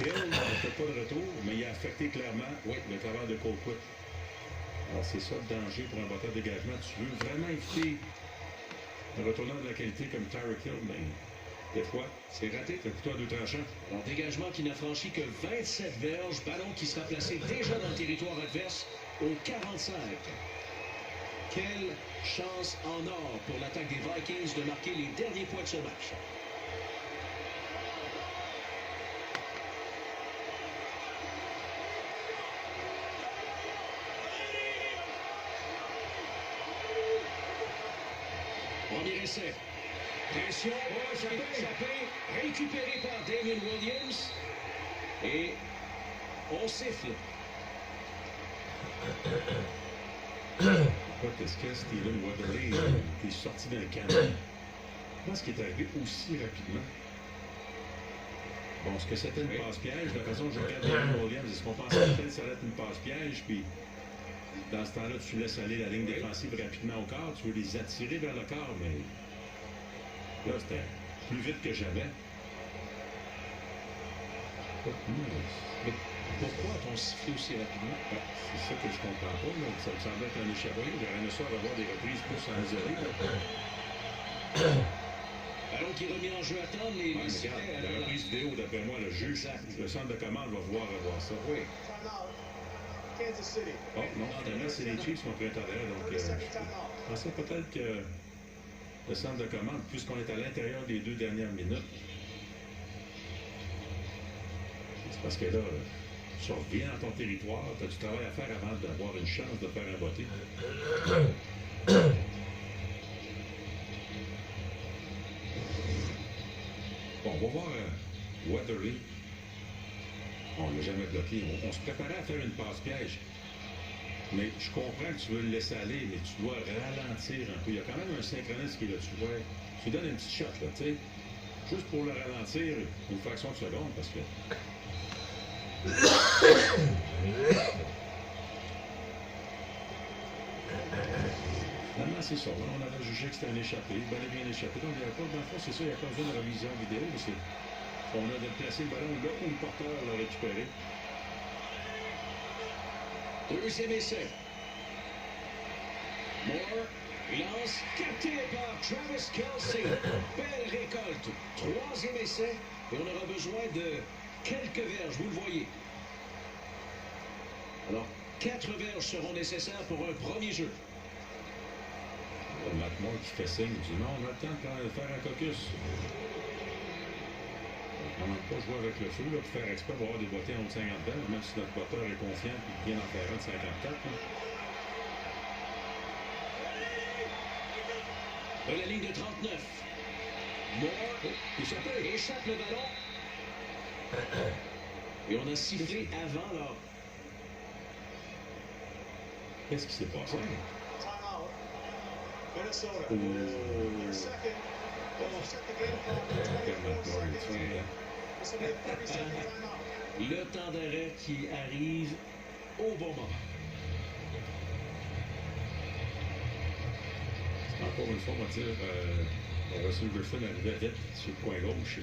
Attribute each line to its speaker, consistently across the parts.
Speaker 1: Hill ne fait pas de retour, mais il a affecté clairement le travail de Colquitt. Alors, c'est ça le danger pour un batteur de dégagement. Tu veux vraiment éviter un retourneur de la qualité comme Tyreek Hill, mais des fois, c'est raté. C'est un couteau à deux tranchants.
Speaker 2: Alors, dégagement qui n'a franchi que 27 verges. Ballon qui sera placé déjà dans le territoire adverse au 45. Quelle chance en or pour l'attaque des Vikings de marquer les derniers points de ce match. Premier essai. Pression, échappé, récupéré par Damien Williams. Et on siffle.
Speaker 1: Est-ce que Steven Weatherly est sorti d'un canon? Je pense qu'il est arrivé aussi rapidement. Bon, est-ce que c'était une passe-piège? De la façon dont je regarde Damien Williams, est-ce qu'on pensait peut-être que ça allait être une passe-piège? Puis, dans ce temps-là, tu laisses aller la ligne défensive rapidement au quart. Tu veux les attirer vers le quart, mais là, c'était plus vite que jamais.
Speaker 2: Mais pourquoi a-t-on sifflé aussi rapidement?
Speaker 1: C'est ça que je comprends pas. Là. Ça me semblait être un échappé. J'aurais aimé ça avoir des reprises plus en isolé.
Speaker 2: Ballon qui est remis en jeu à temps, mais
Speaker 1: la reprise vidéo, d'après moi, le juge, le centre de commande va voir ça.
Speaker 2: Oui.
Speaker 1: Oh non, finalement, c'est les Chiefs qui ont pris un temps d'arrêt. Donc, je pensais peut-être que le centre de commande, puisqu'on est à l'intérieur des 2 dernières minutes, c'est parce que là, tu reviens dans ton territoire, tu as du travail à faire avant d'avoir une chance de faire un botté. Bon, on va voir Weatherly. On ne l'a jamais bloqué. On se préparait à faire une passe-piège. Mais je comprends que tu veux le laisser aller, mais tu dois ralentir un peu. Il y a quand même un synchronisme qui est là. Tu donnes une petite shot, là, tu sais. Juste pour le ralentir une fraction de seconde, parce que... Finalement, c'est ça. On avait jugé que c'était un échappé, bel et bien échappé. Donc, il n'y avait pas, dans le fond, c'est ça, il n'y a pas besoin de révision vidéo. On a déplacé le ballon là où le porteur l'a récupéré.
Speaker 2: Deuxième essai. Moore lance, capté par Travis Kelce. Belle récolte. Troisième essai. Et on aura besoin de quelques verges, vous le voyez. Alors, 4 verges seront nécessaires pour un premier jeu.
Speaker 1: Matt Moore qui fait signe, il dit non, on a le temps de faire un caucus. On n'a pas joué avec le feu, là, pour faire exprès pour avoir des bottées en haut de 50 verges, même si notre botteur est confiant et bien en faire un de 54. Là.
Speaker 2: De la ligne de 39. Moore échappe le ballon. Et on a sifflé avant, alors.
Speaker 1: Qu'est-ce qui s'est passé?
Speaker 2: Le temps d'arrêt qui arrive au bon moment.
Speaker 1: Encore une fois, on va dire, Russell Griffin arrivait vite sur le coin gauche.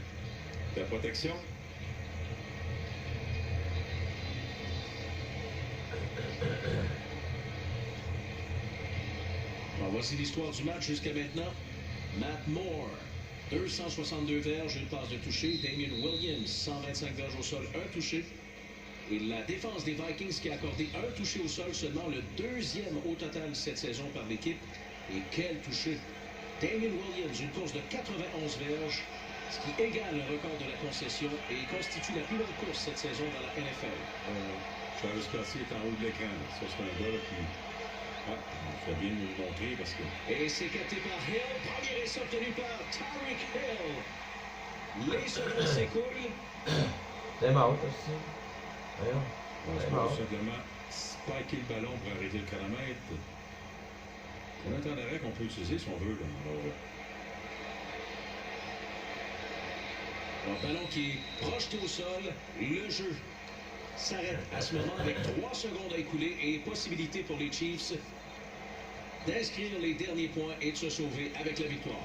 Speaker 1: La protection.
Speaker 2: Alors, voici l'histoire du match jusqu'à maintenant. Matt Moore, 262 verges, une passe de toucher. Damien Williams, 125 verges au sol, un touché. Et la défense des Vikings qui a accordé un touché au sol, seulement le deuxième au total cette saison par l'équipe. Et quel touché! Damien Williams, une course de 91 verges, ce qui égale le record de la concession et constitue la plus longue course cette saison dans la NFL.
Speaker 1: Travis Kelce est en haut de l'écran. Ça, c'est un gars là, qui... Ah, il faut bien nous le montrer parce que...
Speaker 2: Et c'est capté par Hill. Premier essai obtenu par Tyreek Hill. Les secondes s'écoulent.
Speaker 3: C'est mort aussi. Voyons.
Speaker 1: On va tout simplement spiker le ballon pour arrêter le chronomètre. On a un temps d'arrêt qu'on peut utiliser si on veut. Là.
Speaker 2: Alors, ballon qui est projeté au sol. Le jeu s'arrête à ce moment avec 3 secondes à écouler et possibilité pour les Chiefs d'inscrire les derniers points et de se sauver avec la victoire.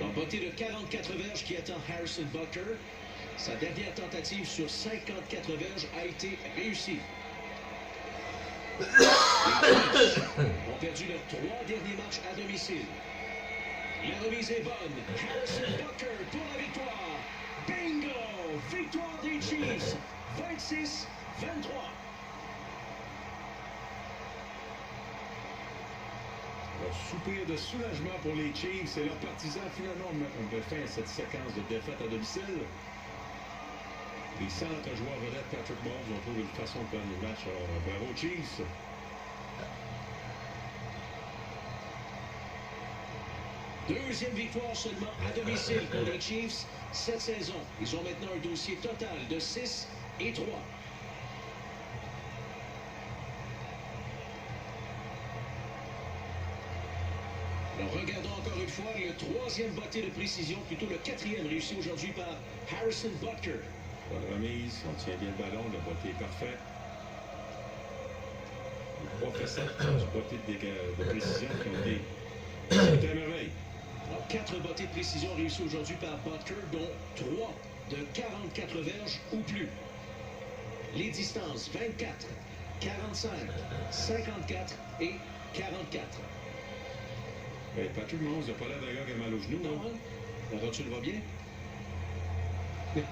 Speaker 2: Un botté de 44 verges qui attend Harrison Butker. Sa dernière tentative sur 54 verges a été réussie. Les Chiefs ont perdu leurs 3 derniers matchs à domicile. La remise est bonne. Harrison Butker pour la victoire. Bingo! Victoire des Chiefs. 26-23.
Speaker 1: Un soupir de soulagement pour les Chiefs et leurs partisans. Finalement, on met fin à cette séquence de défaite à domicile. Les centres joueurs vedettes Patrick Mahomes ont trouvé une façon de gagner le match. Alors, bravo Chiefs.
Speaker 2: Deuxième victoire seulement à domicile pour les Chiefs cette saison. Ils ont maintenant un dossier total de 6-3. Alors, regardons encore une fois le troisième botté de précision, plutôt le quatrième réussi aujourd'hui par Harrison Butker.
Speaker 1: Bonne remise, on tient bien le ballon, le botté est parfait. Les 3 facettes du botté de précision qui ont été à merveille.
Speaker 2: Alors, 4 bottées de précision réussies aujourd'hui par Butker, dont 3 de 44 verges ou plus. Les distances 24, 45, 54 et 44.
Speaker 1: Hey, Patrick Mahomes n'a pas l'air d'un gars qui a mal au genou.
Speaker 2: Non, hein? La rotule va bien?
Speaker 1: Ouais,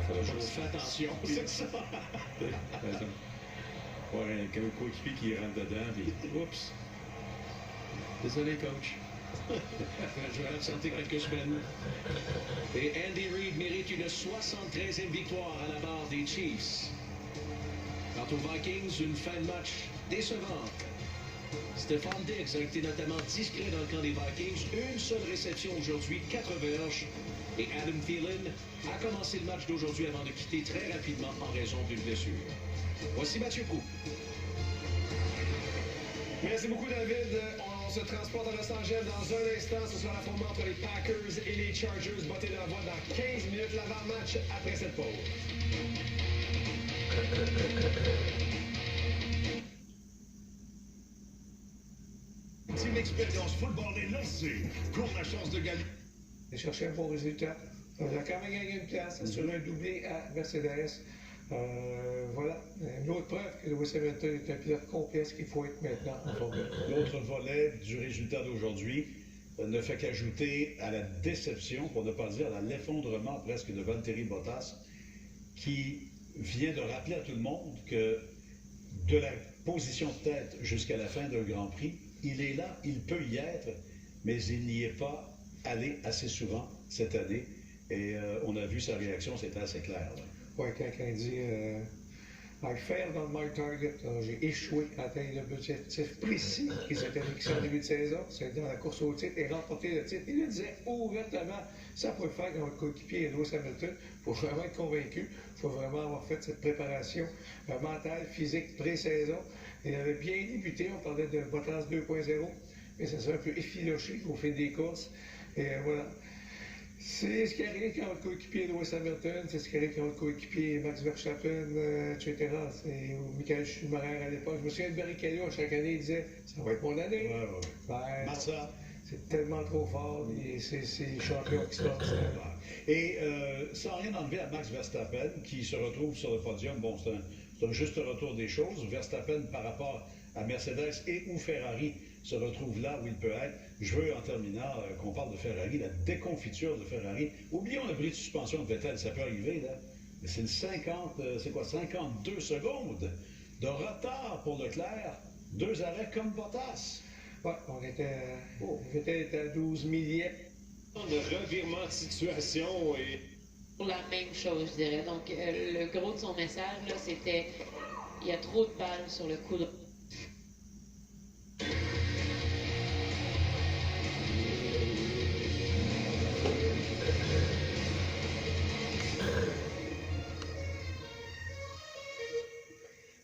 Speaker 1: faudrait
Speaker 2: Je fais attention, c'est ça.
Speaker 1: Ouais, un coéquipier qui rentre dedans, puis oups. Désolé, coach.
Speaker 2: Je vais absenter quelques semaines. Et Andy Reid mérite une 73e victoire à la barre des Chiefs. Quant aux Vikings, une fin de match décevante. Stephon Diggs a été notamment discret dans le camp des Vikings. Une seule réception aujourd'hui, 4 verges. Et Adam Thielen a commencé le match d'aujourd'hui avant de quitter très rapidement en raison d'une blessure. Voici Mathieu Coux.
Speaker 4: Merci beaucoup, David. On se transporte à Los Angeles dans un instant. Ce sera l'affrontement entre les Packers et les Chargers. Botté d'envoi dans 15 minutes. L'avant-match après cette pause.
Speaker 5: Une expérience football est lancée. Court la chance de gagner.
Speaker 6: J'ai cherché un bon résultat. On a quand même gagné une place sur un doublé à Mercedes. Voilà, une autre preuve que Lewis Hamilton est un pilote complet, ce qu'il faut être maintenant en Formule 1.
Speaker 7: L'autre volet du résultat d'aujourd'hui ne fait qu'ajouter à la déception, pour ne pas dire à l'effondrement presque de Valtteri Bottas, qui vient de rappeler à tout le monde que de la position de tête jusqu'à la fin d'un Grand Prix, il est là, il peut y être, mais il n'y est pas allé assez souvent cette année. Et on a vu sa réaction, c'était assez clair.
Speaker 6: Oui, quand il dit I failed on my target, j'ai échoué à atteindre l'objectif précis qui s'était fixé en début de saison, c'est dans la course au titre et remporter le titre. Il le disait ouvertement, ça peut le faire quand votre coéquipier est Lewis Hamilton. Il faut vraiment être convaincu, il faut vraiment avoir fait cette préparation mentale, physique, pré-saison. Il avait bien débuté, on parlait de Bottas 2.0, mais ça s'est un peu effiloché au fil des courses. Et voilà. C'est ce qui arrive quand votre coéquipier est Lewis Hamilton, c'est ce qui arrive quand votre coéquipier est Max Verstappen, etc. C'est Michael Schumacher à l'époque. Je me souviens de Barrichello, chaque année, il disait « ça va être mon année ».
Speaker 7: Massa.
Speaker 6: C'est tellement trop fort, et c'est les champions qui sortent.
Speaker 7: Et sans rien enlever à Max Verstappen, qui se retrouve sur le podium, bon, c'est un juste retour des choses. Verstappen par rapport à Mercedes et ou Ferrari se retrouve là où il peut être. Je veux, en terminant, qu'on parle de Ferrari, la déconfiture de Ferrari. Oublions le bris de suspension de Vettel, ça peut arriver, là. Mais c'est une 52 secondes de retard pour Leclerc. 2 arrêts comme Bottas.
Speaker 6: Ouais, Vettel était à 12 millièmes.
Speaker 4: De revirement de situation et...
Speaker 8: Pour la même chose, je dirais. Donc, le gros de son message, là, c'était il y a trop de balles sur le coup de...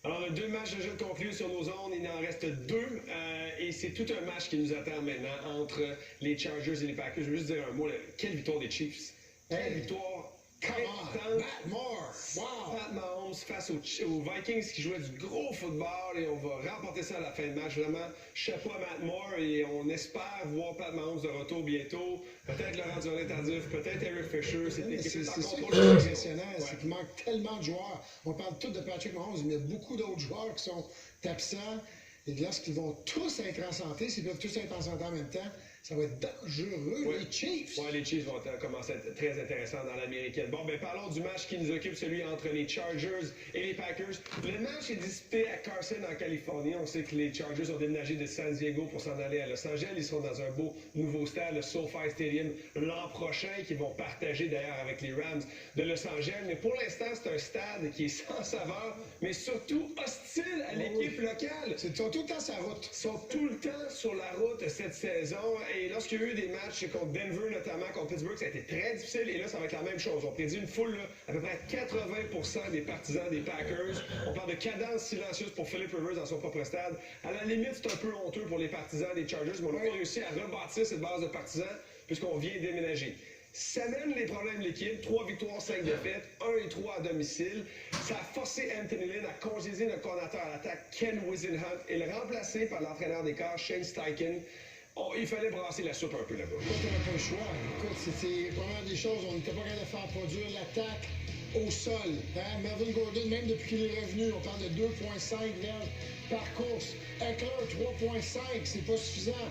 Speaker 4: Alors, 2 matchs de jeu conclus sur nos ondes, il en reste 2. Et c'est tout un match qui nous attend maintenant entre les Chargers et les Packers. Je veux juste dire un mot, là. Quelle victoire des Chiefs! Quelle victoire!
Speaker 5: Come on, Matt Moore!
Speaker 4: Wow! Pat Mahomes, Eagles face aux Vikings qui jouaient du gros football et on va remporter ça à la fin de match. Vraiment, chapeau à Matt Moore et on espère voir Pat Mahomes de retour bientôt. Peut-être Laurent Duvernay-Tardif, peut-être Eric Fisher.
Speaker 9: C'est ça qui est impressionnant, c'est qu'il manque tellement de joueurs. On parle tous de Patrick Mahomes, mais il y a beaucoup d'autres joueurs qui sont absents. Et lorsqu'ils vont tous être en santé, s'ils peuvent tous être en santé en même temps, ça va être dangereux, les Chiefs.
Speaker 4: Oui, les Chiefs vont commencer à être très intéressants dans l'américaine. Bon, ben parlons du match qui nous occupe, celui entre les Chargers et les Packers. Le match est disputé à Carson, en Californie. On sait que les Chargers ont déménagé de San Diego pour s'en aller à Los Angeles. Ils sont dans un beau nouveau stade, le SoFi Stadium, l'an prochain, qu'ils vont partager d'ailleurs avec les Rams de Los Angeles. Mais pour l'instant, c'est un stade qui est sans saveur, mais surtout hostile à l'équipe locale.
Speaker 9: Ils sont tout le temps sur la route.
Speaker 4: Ils sont tout le temps sur la route cette saison. Et lorsqu'il y a eu des matchs contre Denver, notamment contre Pittsburgh, ça a été très difficile. Et là, ça va être la même chose. On prédit une foule, là, à peu près 80% des partisans des Packers. On parle de cadence silencieuse pour Philip Rivers dans son propre stade. À la limite, c'est un peu honteux pour les partisans des Chargers, mais on a réussi à rebâtir cette base de partisans puisqu'on vient déménager. Ça mène les problèmes de l'équipe. 3 victoires, 5 défaites, 1-3 à domicile. Ça a forcé Anthony Lynn à congédier notre coordinateur à l'attaque, Ken Whisenhunt, et le remplacer par l'entraîneur des corps, Shane Steichen. Oh, il fallait brasser la soupe un peu là-bas.
Speaker 9: Écoute, on n'a pas le choix. Écoute, c'était première des choses, on n'était pas capable de faire produire l'attaque au sol. Hein? Melvin Gordon, même depuis qu'il est revenu, on parle de 2,5 verges par course. Eckler, 3,5, c'est pas suffisant.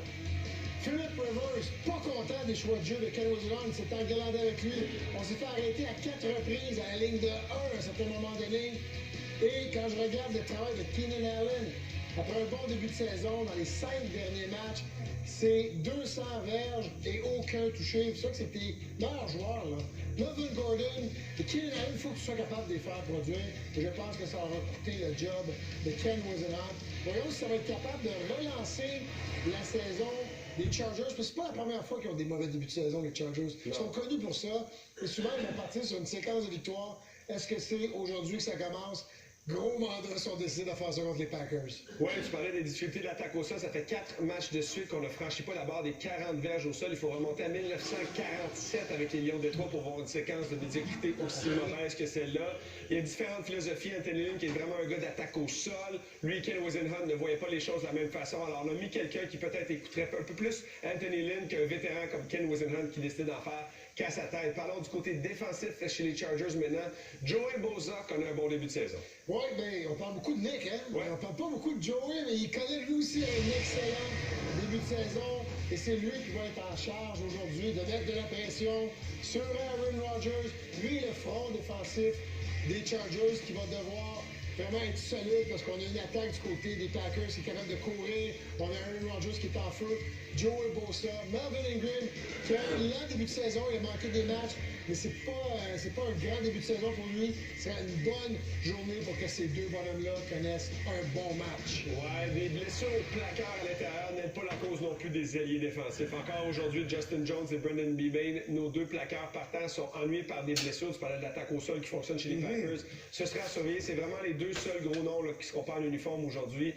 Speaker 9: Philip Rivers, pas content des choix de jeu de Ken Whisenhunt, s'est engueulandé avec lui. On s'est fait arrêter à 4 reprises à la ligne de 1 à un certain moment donné. Et quand je regarde le travail de Keenan Allen, après un bon début de saison, dans les 5 derniers matchs, c'est 200 verges et aucun touché. C'est ça que c'est tes meilleurs joueurs, là. Melvin Gordon et Keenan Allen, il faut que tu sois capable de les faire produire. Et je pense que ça aura coûté le job de Ken Whisenhunt. Voyons si ça va être capable de relancer la saison des Chargers. Parce que c'est pas la première fois qu'ils ont des mauvais débuts de saison, les Chargers. Ils sont connus pour ça. Et souvent, ils vont partir sur une séquence de victoires. Est-ce que c'est aujourd'hui que ça commence? Gros mandat sont décidés de faire ça contre les Packers.
Speaker 4: Oui, tu parlais des difficultés de l'attaque au sol. Ça fait 4 matchs de suite qu'on ne franchit pas la barre des 40 verges au sol. Il faut remonter à 1947 avec les Lions de Détroit pour avoir une séquence de médiocrité aussi mauvaise que celle-là. Il y a différentes philosophies. Anthony Lynn, qui est vraiment un gars d'attaque au sol. Lui, Ken Whisenhunt, ne voyait pas les choses de la même façon. Alors, on a mis quelqu'un qui peut-être écouterait un peu plus Anthony Lynn qu'un vétéran comme Ken Whisenhunt qui décide d'en faire qu'à sa tête. Parlons du côté défensif chez les Chargers maintenant. Joey Bosa connaît un bon début de saison.
Speaker 9: Oui, mais on parle beaucoup de Nick, hein?
Speaker 4: Ouais.
Speaker 9: On parle pas beaucoup de Joey, mais il connaît lui aussi un excellent début de saison. Et c'est lui qui va être en charge aujourd'hui de mettre de la pression sur Aaron Rodgers. Lui, le front défensif des Chargers qui va devoir vraiment être solide parce qu'on a une attaque du côté des Packers qui est capable de courir. On a Aaron Rodgers qui est en feu. Joey Bosa, Melvin Ingram, qui a un lent début de saison, il a manqué des matchs, mais c'est pas un grand début de saison pour lui. Ce sera une bonne journée pour que ces deux bonhommes-là connaissent un bon match.
Speaker 4: Ouais, des blessures au placard à l'intérieur n'aident pas la cause non plus des alliés défensifs. Encore aujourd'hui, Justin Jones et Brendan Beebane, nos deux placards partants, sont ennuyés par des blessures. Tu parlais de l'attaque au sol qui fonctionne chez les Packers. Ce sera à surveiller. C'est vraiment les deux seuls gros noms là, qui seront pas en uniforme aujourd'hui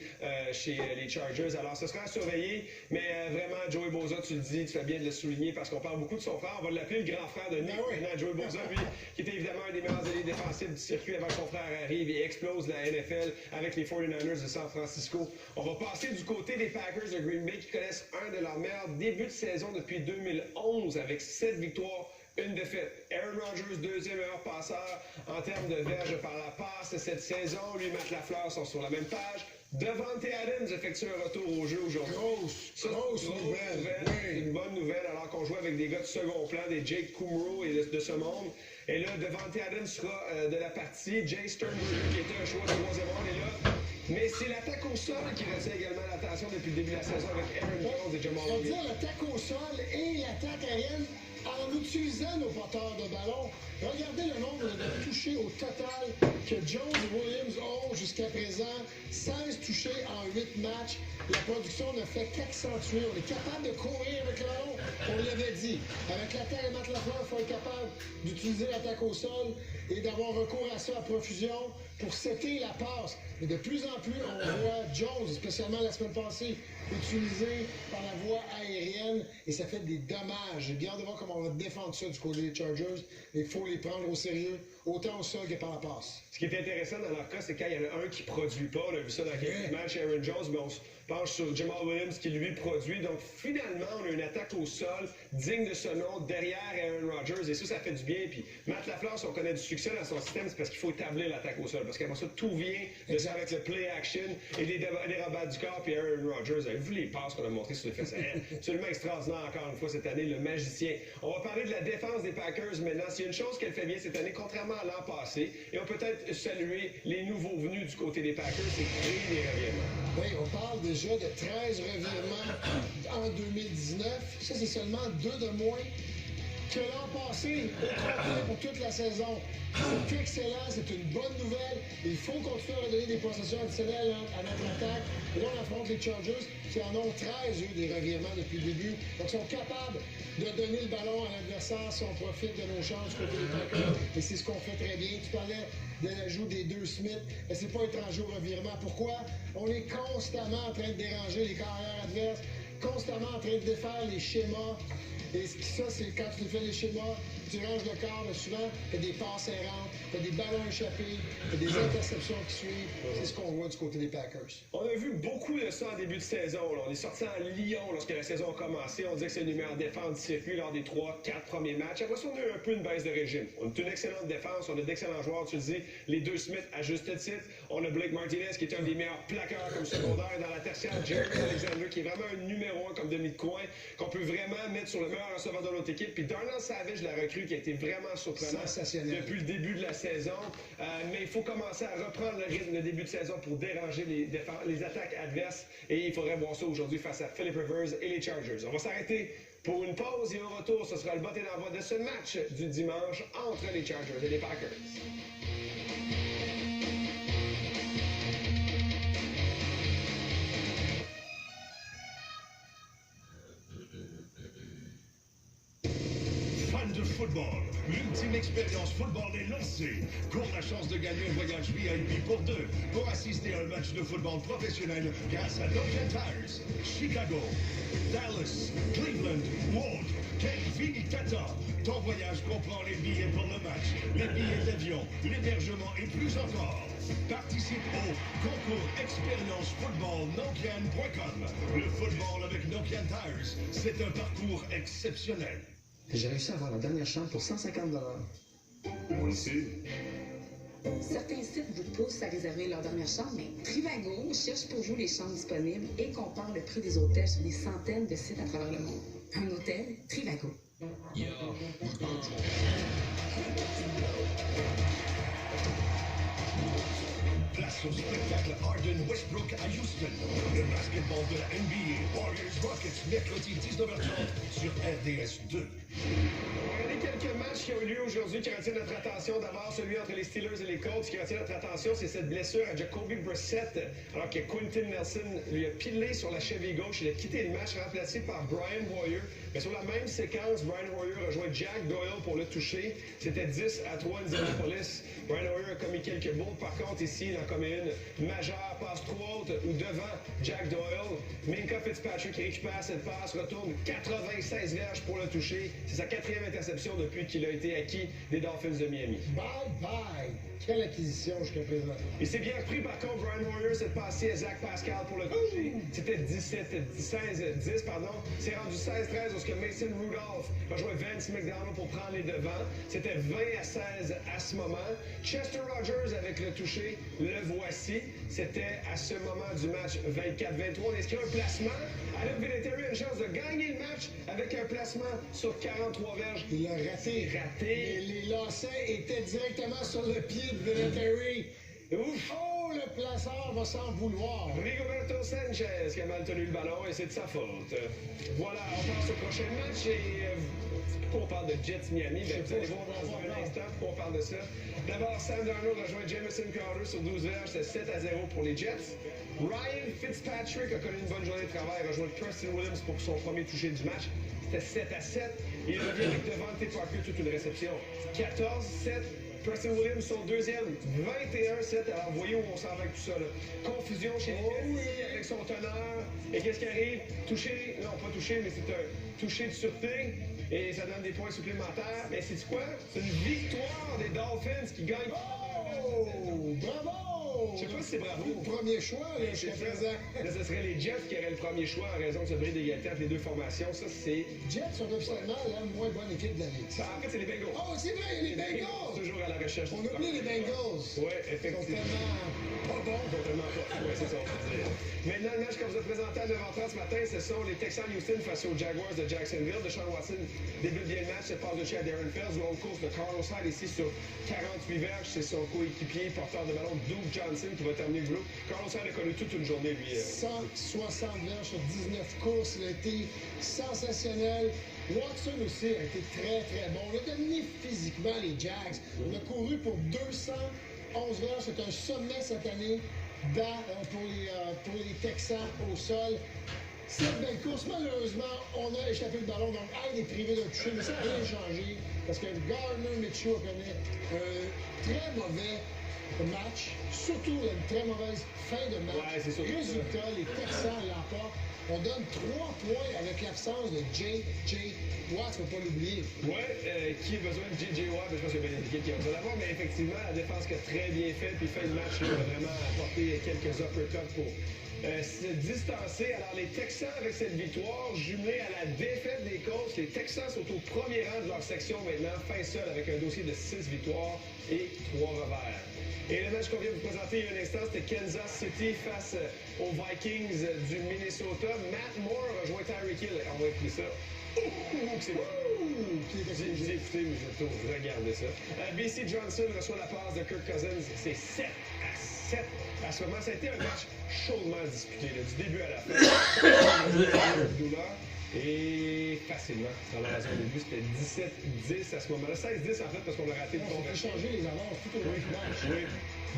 Speaker 4: chez les Chargers. Alors, ce sera à surveiller, mais vraiment, Joey Bosa, tu le dis, tu fais bien de le souligner parce qu'on parle beaucoup de son frère. On va l'appeler le grand frère de Nick. Maintenant, Joey Bosa, lui, qui était évidemment un des meilleurs alliés défensifs du circuit avant que son frère arrive et explose la NFL avec les 49ers de San Francisco. On va passer du côté des Packers de Green Bay qui connaissent un de leurs meilleurs débuts de saison depuis 2011 avec 7 victoires. Une défaite. Aaron Rodgers, deuxième meilleur passeur en termes de verges par la passe cette saison. Lui et Matt Lafleur sont sur la même page. Davante Adams effectue un retour au jeu aujourd'hui. Grosse nouvelle. Oui. Une bonne nouvelle alors qu'on joue avec des gars de second plan, des Jake Kumro et de ce monde. Et là, Davante Adams sera de la partie. Jay Sternberger, qui était un choix de troisième round, est là. Mais c'est l'attaque au sol qui retient également l'attention depuis le début de la saison avec Aaron Jones et Jamal Williams.
Speaker 9: On va dire l'attaque au sol et l'attaque aérienne en utilisant nos porteurs de ballon. Regardez le nombre de touchés au total que Jones et Williams ont jusqu'à présent. 16 touchés en 8 matchs. La production ne fait qu'accentuer. On est capable de courir avec le ballon. On l'avait dit. Avec l'attaque de Matt Lafleur, il faut être capable d'utiliser l'attaque au sol et d'avoir recours à ça à profusion pour setter la passe. Mais de plus en plus, on voit Jones, spécialement la semaine passée, utilisé par la voie aérienne et ça fait des dommages. J'ai bien hâte de voir comment on va défendre ça du côté des Chargers. Il faut les prendre au sérieux, autant au sol que par la passe.
Speaker 4: Ce qui est intéressant dans leur cas, c'est quand il y en a un qui ne produit pas. On a vu ça dans quelques matchs, Aaron Jones, mais on se penche sur Jamal Williams qui lui produit. Donc finalement, on a une attaque au sol digne de ce nom derrière Aaron Rodgers. Et ça fait du bien. Puis Matt LaFleur, si on connaît du succès dans son système, c'est parce qu'il faut établir l'attaque au sol. Parce qu'après ça, tout vient de ça avec le play action et des rabats du corps. Puis Aaron Rodgers, avez-vous les passes qu'on a montrées sur le fait? C'est absolument extraordinaire encore une fois cette année, le magicien. On va parler de la défense des Packers maintenant. S'il y a une chose qu'elle fait bien cette année, contrairement à l'an passé, et on peut peut-être saluer les nouveaux venus du côté des Packers, c'est créer des revirements.
Speaker 9: Oui, on parle déjà de 13 revirements en 2019. Ça, c'est seulement 2 de moins que l'an passé, au complet pour toute la saison. C'est excellent, c'est une bonne nouvelle. Il faut continuer à redonner des possessions additionnelles à notre attaque. Et là, on affronte les Chargers qui en ont 13, eux, des revirements depuis le début. Donc, ils sont capables de donner le ballon à l'adversaire si on profite de nos chances côté des Packers. Et c'est ce qu'on fait très bien. Tu parlais de l'ajout des 2 Smith. Mais c'est pas étranger au revirement. Pourquoi? On est constamment en train de déranger les carrières adverses, constamment en train de défaire les schémas. Et ça, c'est quand tu fais les schémas, tu ranges le corps, mais souvent, tu as des passes errantes, tu as des ballons échappés, tu as des interceptions qui suivent. C'est ce qu'on voit du côté des Packers.
Speaker 4: On a vu beaucoup de ça en début de saison. Là. On est sorti en Lyon lorsque la saison a commencé. On disait que c'est le numéro défense du circuit lors des 3-4 premiers matchs. Après ça, on a eu un peu une baisse de régime. On a une excellente défense, on a d'excellents joueurs. Tu le dis, les 2 Smith à juste titre. On a Blake Martinez qui est un des meilleurs plaqueurs comme secondaire dans la tertiaire. Jeremy Alexander qui est vraiment un numéro 1 comme demi de coin qu'on peut vraiment mettre sur le meilleur receveur de notre équipe. Puis Darnell Savage, la recrue, qui a été vraiment surprenant depuis le début de la saison. Mais il faut commencer à reprendre le rythme de début de saison pour déranger les attaques adverses. Et il faudrait voir ça aujourd'hui face à Philip Rivers et les Chargers. On va s'arrêter pour une pause et au retour, ce sera le botté d'envoi de ce match du dimanche entre les Chargers et les Packers.
Speaker 5: De football. L'ultime expérience football est lancée. Cours la chance de gagner un voyage VIP pour 2 pour assister à un match de football professionnel grâce à Nokian Tires. Chicago, Dallas, Cleveland, Ward, Kate, Vinicata. Ton voyage comprend les billets pour le match, les billets d'avion, l'hébergement et plus encore. Participe au concours Expérience Football Nokian.com. Le football avec Nokian Tires, c'est un parcours exceptionnel.
Speaker 10: J'ai réussi à avoir la dernière chambre pour 150 $.
Speaker 5: Moi aussi.
Speaker 11: Certains sites vous poussent à réserver leur dernière chambre, mais Trivago cherche pour vous les chambres disponibles et compare le prix des hôtels sur des centaines de sites à travers le monde. Un hôtel, Trivago.
Speaker 5: Place au spectacle Harden Westbrook à Houston. Le basketball de la NBA, Warriors Rockets, mercredi 19h30 sur RDS 2.
Speaker 4: Regardez quelques matchs qui ont eu lieu aujourd'hui qui retiennent notre attention. D'abord, celui entre les Steelers et les Colts. Ce qui retient notre attention, c'est cette blessure à Jacoby Brissett, alors que Quentin Nelson lui a pilé sur la cheville gauche. Il a quitté le match, remplacé par Brian Hoyer. Mais sur la même séquence, Brian Hoyer a rejoint Jack Doyle pour le toucher. C'était 10-3 Indianapolis. Brian Hoyer a commis quelques bourdes. Par contre, ici, il en commet une majeure, passe trop haute ou devant Jack Doyle. Minkah Fitzpatrick récupère cette passe, retourne 96 verges pour le toucher. C'est sa 4e interception depuis qu'il a été acquis des Dolphins de Miami.
Speaker 9: Bye bye! Quelle acquisition jusqu'à présent.
Speaker 4: Il s'est bien repris par contre, Brian Hoyer, cette passée à Zach Pascal pour le toucher. C'était 16-10, pardon. C'est rendu 16-13 lorsque Mason Rudolph a joué Vance McDonald pour prendre les devants. C'était 20-16 à ce moment. Chester Rogers avec le toucher, le voici. C'était à ce moment du match 24-23. On inscrit un placement. Adam Vinatieri a une chance de gagner le match avec un placement sur 43 verges.
Speaker 9: Il l'a raté. Mais les lacets étaient directement sur le pied de Vinatieri.
Speaker 4: Ouf!
Speaker 9: Oh, le placeur va s'en vouloir.
Speaker 4: Rigoberto Sanchez qui a mal tenu le ballon et c'est de sa faute. Voilà, on passe au prochain match et pourquoi on parle de Jets Miami? Ben, vous allez voir dans un instant pourquoi on parle de ça. D'abord, Sam Darnold a rejoint Jamison Crowder sur 12 verges, c'est 7-0 pour les Jets. Ryan Fitzpatrick a connu une bonne journée de travail, a rejoint Preston Williams pour son premier toucher du match. C'était 7-7. Il revient avec Devante Parker toute une réception. 14-7. Preston Williams, son deuxième, 21-7. Alors, voyez où on s'en va avec tout ça. Là. Confusion chez les Nets avec son teneur. Et qu'est-ce qui arrive? Touché, non pas touché, mais c'est un touché de sûreté. Et ça donne des points supplémentaires. Mais c'est quoi? C'est une victoire des Dolphins qui gagnent.
Speaker 9: Oh! Bravo!
Speaker 4: Je sais pas si c'est bravo.
Speaker 9: Le premier choix, là, jusqu'à présent.
Speaker 4: Là, ce serait les Jets qui auraient le premier choix en raison de ce bris d'égalité entre les deux formations. Ça, c'est...
Speaker 9: Jets sont officiellement la moins bonne équipe de la Ligue.
Speaker 4: En fait, c'est les Bengals.
Speaker 9: Oh, c'est vrai, les Bengals!
Speaker 4: Toujours à la recherche.
Speaker 9: On oublie les Bengals.
Speaker 4: Oui, effectivement.
Speaker 9: Ils sont tellement pas bons.
Speaker 4: Ils sont tellement pas. Oui, c'est ça, on peut dire. Maintenant, le match qu'on vous a présenté à 9h30 ce matin, ce sont les Texans Houston face aux Jaguars de Jacksonville. Deshaun Watson débute bien le match, se passe de chez Darren Fells. Longue course de Carlos Hyde ici sur 48 verges. C'est son coéquipier, porteur de ballon, Duke Johnson, qui va terminer le groupe. Carlos Hyde a connu toute une journée, lui.
Speaker 9: 160 verges sur 19 courses. Il a été sensationnel. Watson aussi a été très, très bon. On a dominé physiquement les Jags. On a couru pour 211 verges. C'est un sommet cette année pour les Texans au sol. C'est une belle course. Malheureusement, on a échappé le ballon. Donc, Hyde est privé d'un toucher, mais ça n'a rien changé. Parce que Gardner Minshew a connu un très mauvais match. Surtout une très mauvaise fin de match.
Speaker 4: Ouais, c'est surtout
Speaker 9: résultat, les Texans l'emportent. On donne 3 points avec l'absence de J.J. Watt, il ne faut pas l'oublier.
Speaker 4: Oui, qui a besoin de J.J. Watt? Je pense qu'il y a bien des équipes qui ont besoin d'avoir, mais effectivement, la défense qui a très bien fait, puis fin de match, il a vraiment apporté quelques uppercuts pour se distancer. Alors, les Texans, avec cette victoire, jumelée à la défaite des Colts, les Texans sont au premier rang de leur section maintenant, fin seul, avec un dossier de 6 victoires et 3 revers. Et le match qu'on vient de vous présenter il y a un instant, c'était Kansas City face aux Vikings du Minnesota. Matt Moore a rejoint Tyreek Hill. On va écouter ça. C'est bon. J'ai écouté, mais je vais regarder ça. B.C. Johnson reçoit la passe de Kirk Cousins. C'est 7-7. À ce moment, ça a été un match chaudement disputé, là, du début à la fin. Et facilement, dans la zone de but, c'était 17-10 à ce moment-là. 16-10 en fait, parce qu'on a raté le
Speaker 9: On a changé les avances tout au long du match.
Speaker 4: Oui.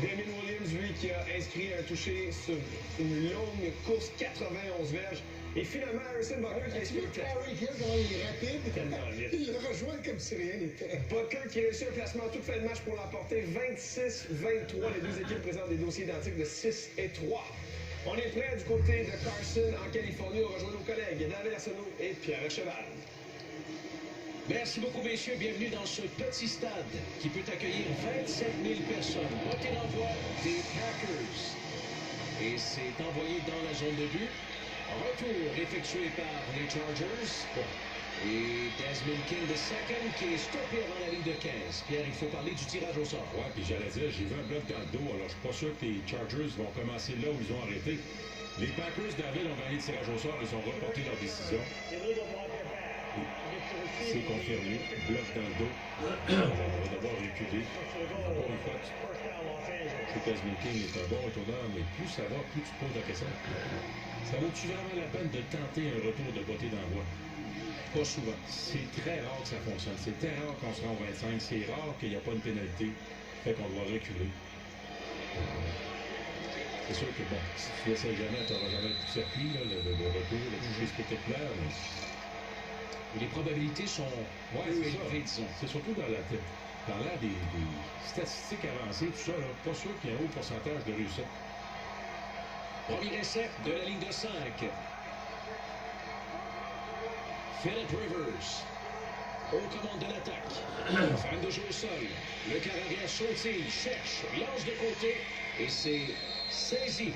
Speaker 4: Damien Williams, lui, qui a inscrit un touché sur une longue course, 91 verges. Et finalement, Harrison Butler qui a inscrit un
Speaker 9: Tyreek Hill, comment il est rapide.
Speaker 4: tellement vite.
Speaker 9: Il le rejoint comme si rien n'était.
Speaker 4: Butler qui réussit un placement toute fin de match pour l'emporter 26-23. Les deux équipes présentent des dossiers identiques de 6 et 3. On est prêt du côté de Carson, en Californie. On rejoint nos collègues David Arsenault et Pierre Cheval.
Speaker 2: Merci beaucoup, messieurs. Bienvenue dans ce petit stade qui peut accueillir 27 000 personnes. Botté d'envoi des Packers. Et c'est envoyé dans la zone de but. Retour effectué par les Chargers. Et Desmond King II qui est stoppé avant la ligne de 15. Pierre, il faut parler du tirage au sort.
Speaker 1: Ouais, puis j'allais dire, j'ai vu un bloc dans le dos, alors je suis pas sûr que les Chargers vont commencer là où ils ont arrêté. Les Packers d'Aville ont gagné le tirage au sort, ils ont reporté leur décision. C'est confirmé, bloc dans le dos. On va devoir reculer. Encore une fois, je sais que Desmond King est un bon retourneur, mais plus ça va, plus tu poses la question. Ça vaut-tu vraiment la peine de tenter un retour de beauté d'envoi? Pas souvent. C'est très rare que ça fonctionne. C'est très rare qu'on se rend au 25. C'est rare qu'il n'y a pas une pénalité. Fait qu'on doit reculer. C'est sûr que bon, si tu l'essayes jamais, tu n'auras jamais tout circuit, là, le retour, le toucher spectaculaire. Mais...
Speaker 2: Les probabilités sont élevées, disons.
Speaker 1: C'est surtout dans l'air des statistiques avancées, tout ça, là, pas sûr qu'il y ait un haut pourcentage de réussite.
Speaker 2: Premier essai de la ligne de 5. Philip Rivers, aux commandes de l'attaque. Fin de jeu au sol. Le carrière sautille, cherche, lance de côté et c'est saisi.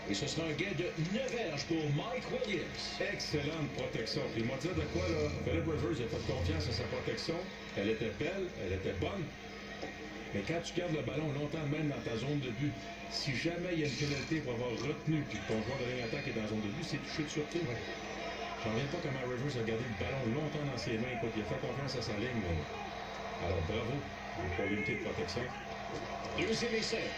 Speaker 2: Et ce sera un gain de 9 verges pour Mike Williams.
Speaker 1: Excellente protection. Puis moi, dire de quoi, là, Philip Rivers n'a pas de confiance à sa protection. Elle était belle, elle était bonne. Mais quand tu gardes le ballon longtemps, même dans ta zone de but, si jamais il y a une pénalité pour avoir retenu puis que ton joueur de ligne d'attaque est dans la zone de but, c'est touché de sûreté. Ouais. Je ne reviens pas comment Rivers a gardé le ballon longtemps dans ses mains. Écoute, il a fait confiance à sa ligne. Mais... Alors, bravo pour l'unité de protection.
Speaker 2: Deuxième essai.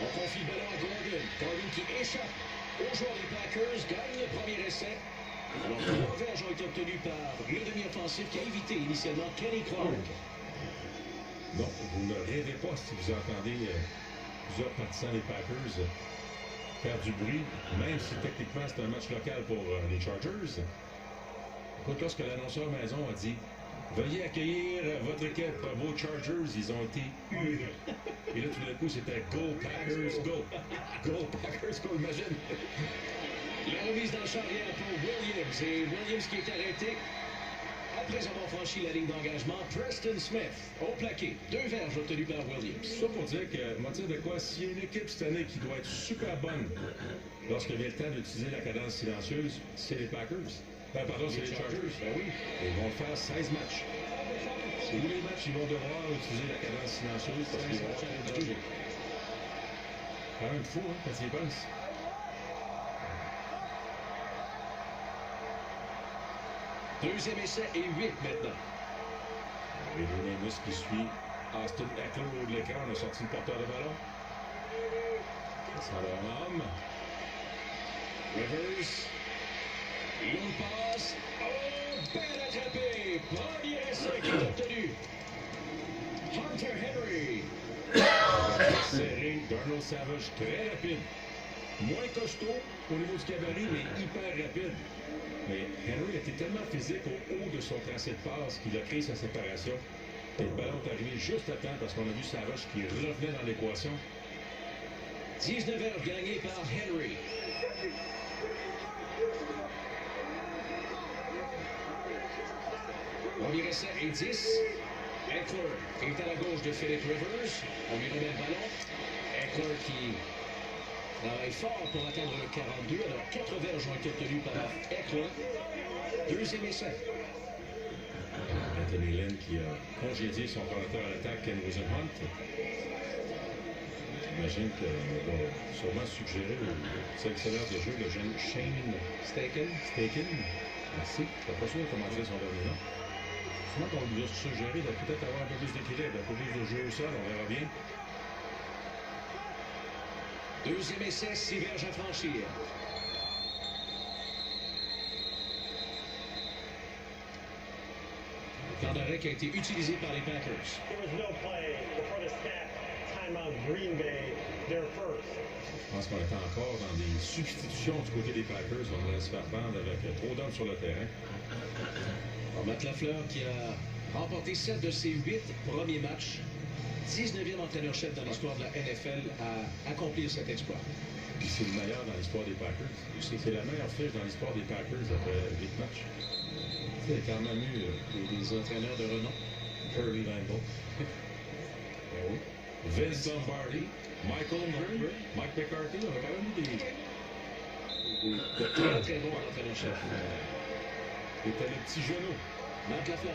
Speaker 2: On confie le ballon à Gordon. Gordon qui échappe aux joueurs des Packers, gagne le premier essai. Alors, 3 verges ont été obtenus par le demi-offensif qui a évité initialement Kenny Clark.
Speaker 1: Non, vous ne rêvez pas si vous entendez plusieurs partisans des Packers faire du bruit, même si techniquement c'est un match local pour les Chargers. Écoute, lorsque l'annonceur maison a dit Veuillez accueillir votre équipe, vos Chargers, ils ont été hués. Et là, tout d'un coup, c'était Go Packers, go! Go Packers, go, imagine!
Speaker 2: La remise dans le charrière pour Williams. Et Williams qui est arrêté après avoir franchi la ligne d'engagement. Preston Smith au plaqué. 2 verges obtenues par Williams.
Speaker 1: Ça pour dire que, moi, dire de quoi, s'il y a une équipe cette année qui doit être super bonne lorsque vient le temps d'utiliser la cadence silencieuse, c'est les Packers. Pardon, c'est les Chargers.
Speaker 2: Ben oui.
Speaker 1: Ils vont faire 16 matchs. Tous les matchs, ils vont devoir utiliser la cadence silencieuse parce qu'ils vont avoir des dangers. Quand même fou, hein, quand ils y pensent.
Speaker 2: Deuxième essai et 8 maintenant.
Speaker 1: Et Lemus qui suit Austin Eckler au haut de l'écran. On a sorti le porteur de ballon. Ça va un homme.
Speaker 2: Rivers. Une passe. Oh, bien attrapé. Premier essai qui est obtenu. Hunter Henry.
Speaker 1: Serré. Darnell Savage, très rapide. Moins costaud au niveau du gabarit, mais hyper rapide. Mais Henry était tellement physique au haut de son tracé de passe qu'il a créé sa séparation. Et le ballon est arrivé juste à temps parce qu'on a vu Savage qui revenait dans l'équation.
Speaker 2: 19 verges gagnés par Henry. Premier essai et 10. Eckler est à la gauche de Philip Rivers. On lui remet le ballon. Eckler qui travaille fort pour atteindre le 42. Alors 4 verges ont été obtenues par Eckler. Deuxième essai.
Speaker 1: Anthony Lynn qui a congédié son coordinateur à l'attaque, Ken Wisenhunt. J'imagine qu'il va sûrement suggérer au sélectionneur de jeu, le jeune Shane Steichen. Merci. Je ne suis pas sûr comment dire son dernier nom. Sûrement qu'on lui a suggéré de peut-être avoir un peu plus d'équilibre, un peu plus de jeu au sol, on verra bien.
Speaker 2: Deuxième essai, 6 verges à franchir. Temps d'arrêt qui a été utilisé par les Packers.
Speaker 1: Je pense qu'on est encore dans des substitutions du côté des Packers. On va se faire prendre avec trop d'hommes sur le terrain.
Speaker 2: Alors, Matt Lafleur qui a remporté 7 de ses 8 premiers matchs. 19e entraîneur-chef dans l'histoire de la NFL à accomplir cet exploit.
Speaker 1: Puis c'est le meilleur dans l'histoire des Packers. C'est la meilleure fiche dans l'histoire des Packers après 8 matchs. Il y a quand même eu
Speaker 2: des entraîneurs de renom.
Speaker 1: Curly Lambeau. Oui. Vince Lombardi, Michael Murray, Mike McCarthy. On a quand même eu des
Speaker 2: très très bons entraîneurs-chef.
Speaker 1: C'était les petits genoux.
Speaker 2: Matt Lafleur.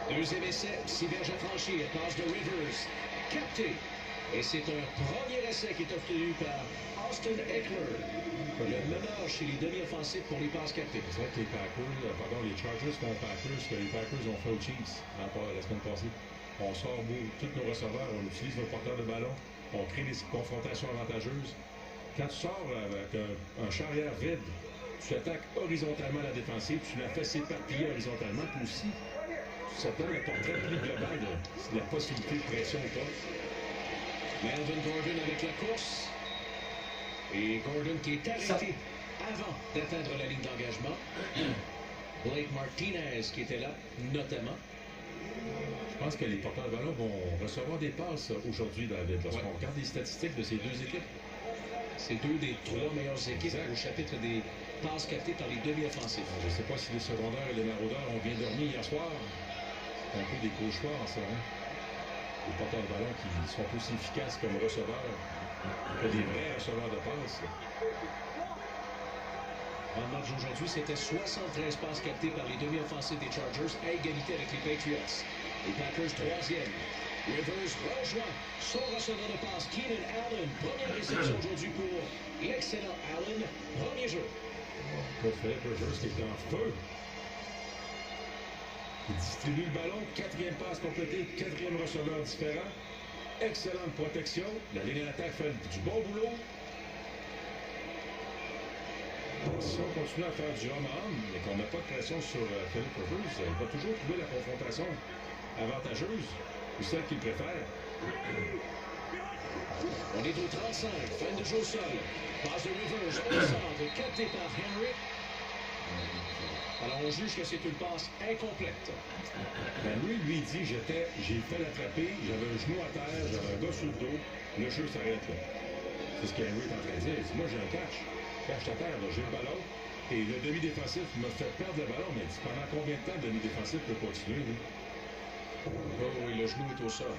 Speaker 2: Deuxième essai, 6 verges à franchir, passe de Rivers, capté. Et c'est un premier essai qui est obtenu par Austin Eckler. Le meneur chez les demi-offensifs pour les passes captées.
Speaker 1: C'est vrai que les Chargers font Packers, ce que les Packers ont fait aux Chiefs la semaine passée. On sort tous nos receveurs, on utilise nos porteurs de ballon, on crée des confrontations avantageuses. Quand tu sors avec un charrière vide, tu attaques horizontalement la défensive, tu la fais s'éparpiller horizontalement, puis aussi, ça donne un portrait plus global de la possibilité de pression ou pas.
Speaker 2: Melvin Gordon avec la course. Et Gordon qui est arrêté avant d'atteindre la ligne d'engagement. Blake Martinez qui était là, notamment.
Speaker 1: Je pense que les porteurs de ballon vont recevoir des passes aujourd'hui, David. Lorsqu'on regarde les statistiques de ces deux équipes.
Speaker 2: C'est 2 des 3 meilleures équipes au chapitre des passes captées par les demi-offensifs.
Speaker 1: Je ne sais pas si les secondaires et les maraudeurs ont bien dormi hier soir. C'est un peu des cauchemars, ça. Hein? Les porteurs de ballon qui sont aussi efficaces comme receveurs que des vrais receveurs de passes.
Speaker 2: En match aujourd'hui, c'était 73 passes captées par les demi-offensives des Chargers à égalité avec les Patriots. Les Packers 3e. Rivers rejoint son receveur de passe, Keenan Allen. Première réception aujourd'hui pour l'excellent Allen. Premier jeu.
Speaker 1: Philip Rivers qui est en feu. Il distribue le ballon. 4e passe complétée. 4e receveur différent. Excellente protection. La ligne d'attaque fait du bon boulot. Si on continue à faire du homme à homme et qu'on n'a pas de pression sur Philip Rivers, il va toujours trouver la confrontation avantageuse ou celle qu'il préfère.
Speaker 2: On est au 35, fin de jeu au sol. Passe de Rivers au centre, capté par Henry. Alors on juge que c'est une passe incomplète.
Speaker 1: Henry lui dit, j'ai fait l'attraper, j'avais un genou à terre, j'avais un gars sur le dos, le jeu s'arrête là. C'est ce qu'Henry est en train de dire. Il dit, moi j'ai un catch à terre, j'ai le ballon, et le demi-défensif me fait perdre le ballon, mais il dit, pendant combien de temps le demi-défensif peut continuer, lui?
Speaker 2: Oh oui, le genou est au sol.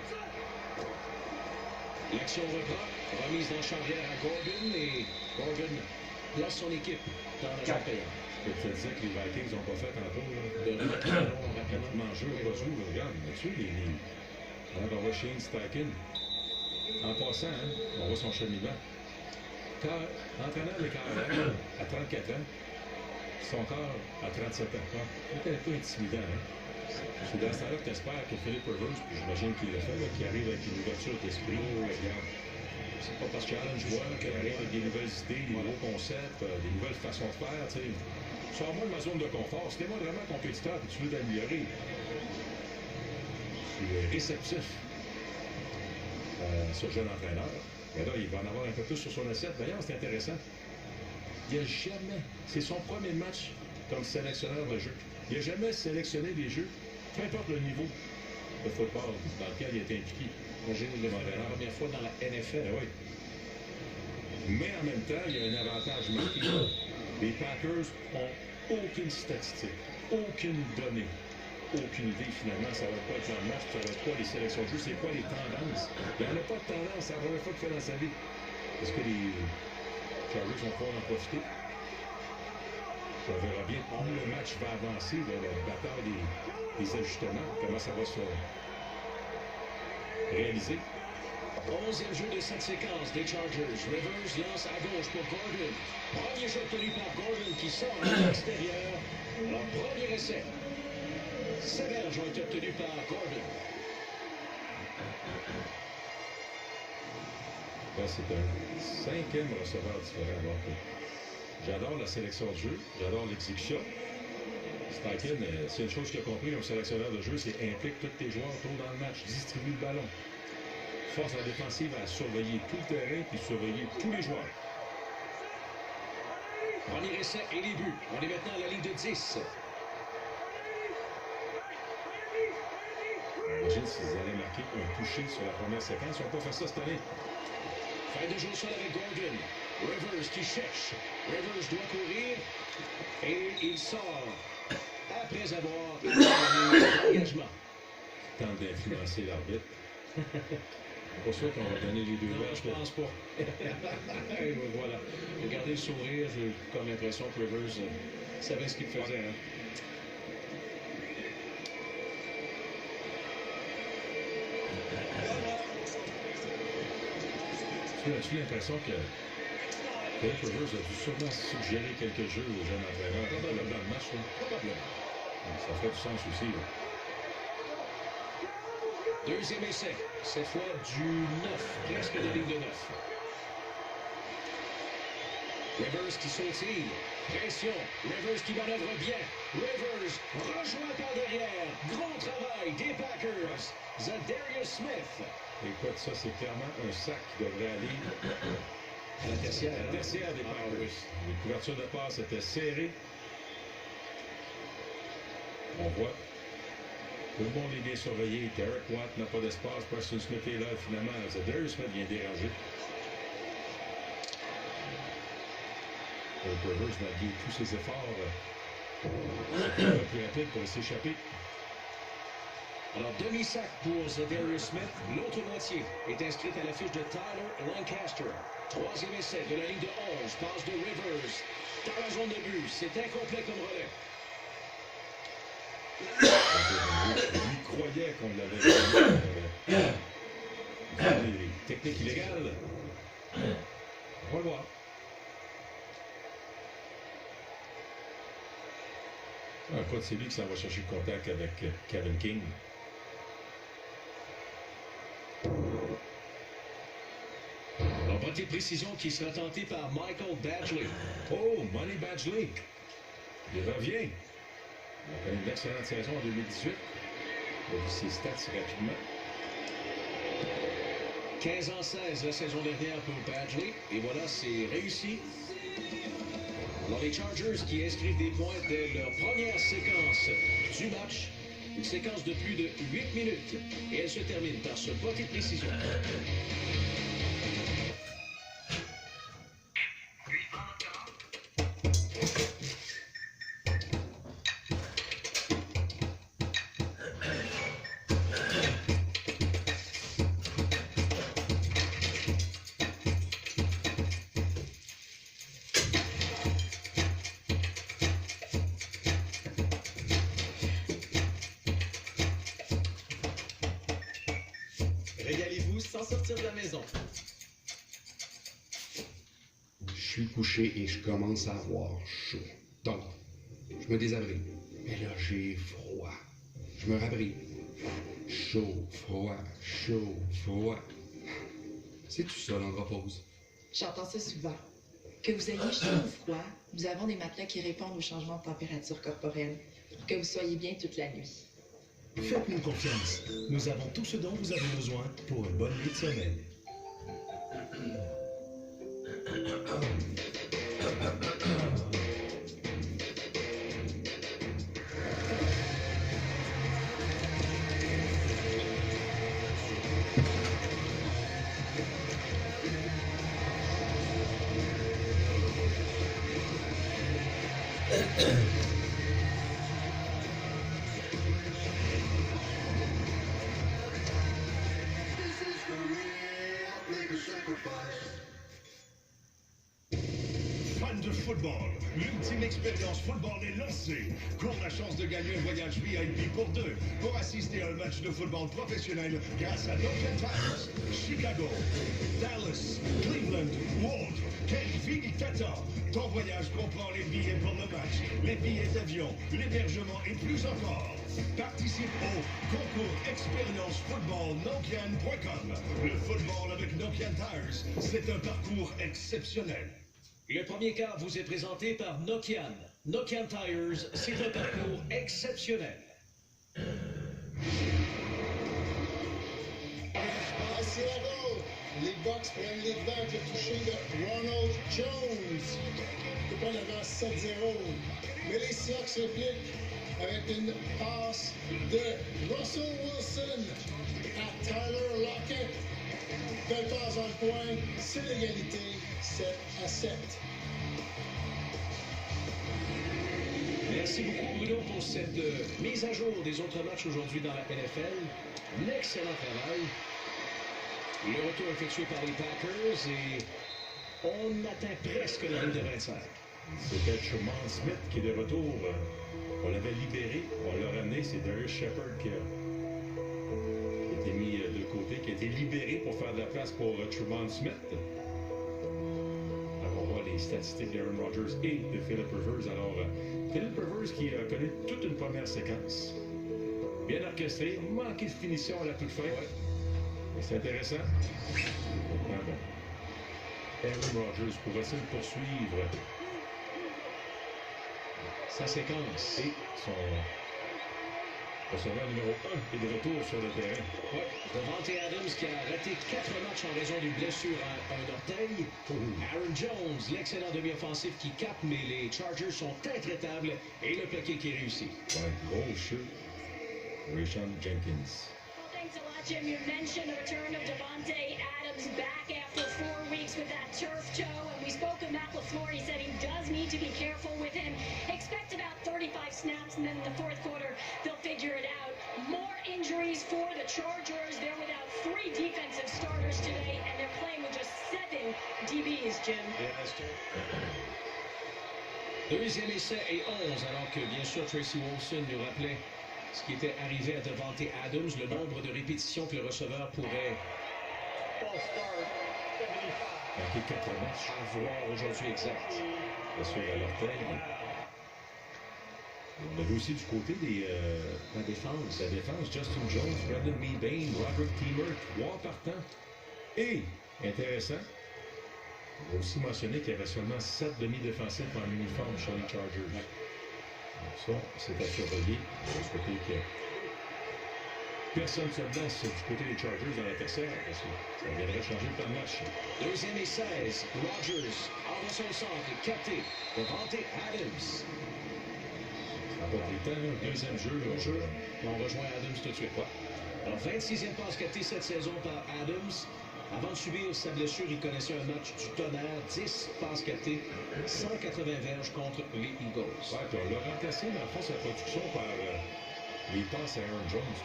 Speaker 2: L'action reprend, remise dans charrière à Gordon, et Gordon place son équipe dans la zone payante.
Speaker 1: Je te disais que les Vikings n'ont pas fait tantôt, là.
Speaker 2: De remettre le ballon rapidement.
Speaker 1: Manger au cas où, regarde, là-dessus, les lignes. Alors, on voit Shane Steichen. En passant, hein, on voit son cheminement. Entraîneur des carrières à 34 ans, son corps à 37 ans. C'est un peu intimidant, hein? C'est dans ce temps-là que tu espères que Philip Rivers, puis j'imagine qu'il le fait, là, qui arrive avec une ouverture d'esprit. Regarde. C'est pas parce qu'il challenge joueur qu'il arrive avec des nouvelles idées, des nouveaux concepts, des nouvelles façons de faire, tu sais. Sors-moi de ma zone de confort. Si t'es moi vraiment compétiteur et tu veux t'améliorer, je suis réceptif à ce jeune entraîneur. Et là, il va en avoir un peu plus sur son assiette. D'ailleurs, c'est intéressant. Il n'a jamais, c'est son premier match comme sélectionneur de jeu. Il n'a jamais sélectionné des jeux, peu importe le niveau de football dans lequel il était impliqué.
Speaker 2: Imagine, il est la première fois dans la NFL.
Speaker 1: Ben oui. Mais en même temps, il y a un avantage marqué. Les Packers n'ont aucune statistique, aucune donnée, aucune idée finalement. Ça va pas être dans le match, ça va être quoi les sélections de jeu, c'est quoi les tendances. Il n'y en a pas de tendance, c'est la première fois qu'il fait dans sa vie. Est-ce que les Chargers vont pouvoir en profiter? On verra bien où le match va avancer, dans la bataille des ajustements, comment ça va se réaliser.
Speaker 2: 11e jeu de cette séquence des Chargers. Rivers lance à gauche pour Gordon. Premier jeu obtenu par Gordon qui sort à l'extérieur. Alors, premier essai. 7 verges ont été obtenus par Gordon.
Speaker 1: Là, c'est un 5e receveur différent. Donc, j'adore la sélection de jeu, j'adore l'exécution. Steichen, c'est une chose qu'il a compris comme sélectionneur de jeu, c'est implique tous tes joueurs autour dans le match, distribue le ballon. Force la défensive à surveiller tout le terrain puis surveiller tous les joueurs.
Speaker 2: Premier essai et les buts. On est maintenant à la ligne de 10.
Speaker 1: Imagine s'ils allaient marquer un touché sur la première séquence. Ils n'ont pas fait ça cette année.
Speaker 2: Fin de jeu au sol avec Gordon. Rivers qui cherche. Rivers doit courir. Et il sort. Après avoir l'engagement.
Speaker 1: Tente d'influencer l'arbitre. C'est pour ça qu'on va donner les deux verges.
Speaker 2: Je pense pas. Et voilà. Regardez le sourire, j'ai comme l'impression que Rivers savait ce qu'il faisait. Hein.
Speaker 1: As-tu l'impression que Philip Rivers a dû sûrement suggérer quelques jeux aux jeunes entraîneurs dans le plan de match?
Speaker 2: Probablement.
Speaker 1: Ça fait du sens aussi. Là.
Speaker 2: Deuxième essai, cette fois du 9, presque de ligne de 9. Rivers qui sautille, pression, Rivers qui manœuvre bien, Rivers rejoint par derrière, gros travail des Packers, Zadarius Smith.
Speaker 1: Écoute, ça c'est clairement un sac qui devrait aller
Speaker 2: à la tertiaire.
Speaker 1: À la tertiaire des Packers. Les couvertures de passe étaient serrées. On voit. Tout le monde est bien surveillé. Derek Watt n'a pas d'espace. Preston Smith est là. Finalement, Zadarius Smith vient déranger. Rivers, malgré tous ses efforts, c'est plus rapide pour s'échapper.
Speaker 2: Alors, demi-sac pour Zadarius Smith. L'autre moitié est inscrite à la fiche de Tyler Lancaster. Troisième essai de la ligne de 11. Passe de Rivers dans la zone de but. C'est incomplet comme relais.
Speaker 1: Il croyait qu'on l'avait des techniques illégales. On va le voir. Écoute, c'est lui qui s'en va chercher le contact avec Kevin King.
Speaker 2: Alors, bonne précision qui sera tentée par Michael Badgley.
Speaker 1: Oh, Money Badgley. Il revient. Il a connu une excellente saison en 2018. Il a vu ses stats rapidement.
Speaker 2: 15-16 la saison dernière pour Badgley. Et voilà, c'est réussi. Alors les Chargers qui inscrivent des points dès leur première séquence du match. Une séquence de plus de 8 minutes. Et elle se termine par ce botté de précision.
Speaker 12: Régalez-vous sans sortir de la maison.
Speaker 13: Je suis couché et je commence à avoir chaud. Donc, je me désabrite. Mais là, j'ai froid. Je me rabrite. Chaud, froid, chaud, froid. C'est tout ça, l'andropause.
Speaker 11: J'entends ça souvent. Que vous ayez chaud ou froid, nous avons des matelas qui répondent aux changements de température corporelle pour que vous soyez bien toute la nuit.
Speaker 14: Faites-nous confiance. Nous avons tout ce dont vous avez besoin pour une bonne nuit de sommeil.
Speaker 5: Fan de football, l'ultime expérience football est lancée. Cours la chance de gagner un voyage VIP pour deux pour assister à un match de football professionnel grâce à Nokian Tires. Chicago, Dallas, Cleveland, Ward. Quelle vie t'attend? Ton voyage comprend les billets pour le match, les billets d'avion, l'hébergement et plus encore. Participe au concours Expérience Football Nokian.com. Le football avec Nokian Tires, c'est un parcours exceptionnel.
Speaker 2: Le premier quart vous est présenté par Nokian. Nokian Tires, c'est un parcours exceptionnel.
Speaker 9: À Seattle, les Bucks prennent les devants avec le toucher de Ronald Jones. Le point devant 7-0. Mais les Seahawks répliquent avec une passe de Russell Wilson à Tyler Lockett. Belle passe dans le coin, c'est l'égalité, 7-7.
Speaker 2: Merci beaucoup Bruno pour cette mise à jour des autres matchs aujourd'hui dans la NFL. Un excellent travail. Le retour effectué par les Packers et on atteint presque la ligne de 25.
Speaker 1: C'était Truman Smith qui est de retour. On l'avait libéré, on l'a ramené. C'est Darius Shepard qui a été mis de côté, qui a été libéré pour faire de la place pour Truman Smith. Alors, on voit les statistiques d'Aaron Rodgers et de Philip Rivers. Alors, Philip Rivers qui a connu toute une première séquence. Bien orchestré, manqué de finition à la toute fin. Mais c'est intéressant. Ah ben. Aaron Rodgers pourrait-il poursuivre
Speaker 2: sa séquence
Speaker 1: et son receveur numéro 1 est de retour sur le terrain.
Speaker 2: Ouais. Davante Adams qui a raté 4 matchs en raison d'une blessure à un orteil. Aaron Jones, l'excellent demi-offensif qui capte, mais les Chargers sont intraitables et le plaqué qui est réussi.
Speaker 1: Ouais, gros chute. Rayshon Jenkins.
Speaker 15: Thanks a lot, Jim. You mentioned the return of Davante Adams back after 4 weeks with that turf toe, and we spoke with Matt LaFleur. He said he does need to be careful with him. Expect about 35 snaps, and then in the fourth quarter, they'll figure it out. More injuries for the Chargers. They're without 3 defensive starters today, and they're playing with just 7 DBs, Jim.
Speaker 2: Deuxième essai et 11, alors que bien sûr Tracy Wolfson nous rappelait ce qui était arrivé à Davante Adams, le nombre de répétitions que le receveur pourrait
Speaker 1: manquer 4 matchs.
Speaker 2: avoir aujourd'hui exact.
Speaker 1: Bien sûr, à l'orteil. On a vu aussi du côté des
Speaker 2: la défense.
Speaker 1: La défense, Justin Jones, Brandon Meebane, Roderick Teamer, 3 partants. Et, intéressant, on a aussi mentionné qu'il y avait seulement 7 demi-défensifs en uniforme chez les Chargers. Donc ça, c'est à surveiller. On va souhaiter que personne ne se blesse du côté des Chargers dans la tertiaire, parce que ça viendrait changer plein de matchs.
Speaker 2: Deuxième et 16. Rogers, en de son centre, capté. Devante Adams.
Speaker 1: Ça n'a pas pris le temps, là. Deuxième jeu.
Speaker 2: On rejoint Adams tout de suite. Ouais. Alors, 26e passe captée cette saison par Adams. Avant de subir sa blessure, il connaissait un match du tonnerre. 10 passes captées, 180 verges contre les Eagles.
Speaker 1: Ouais, puis on l'a remplacé, dans le fond, sa production par les passes à Aaron Jones.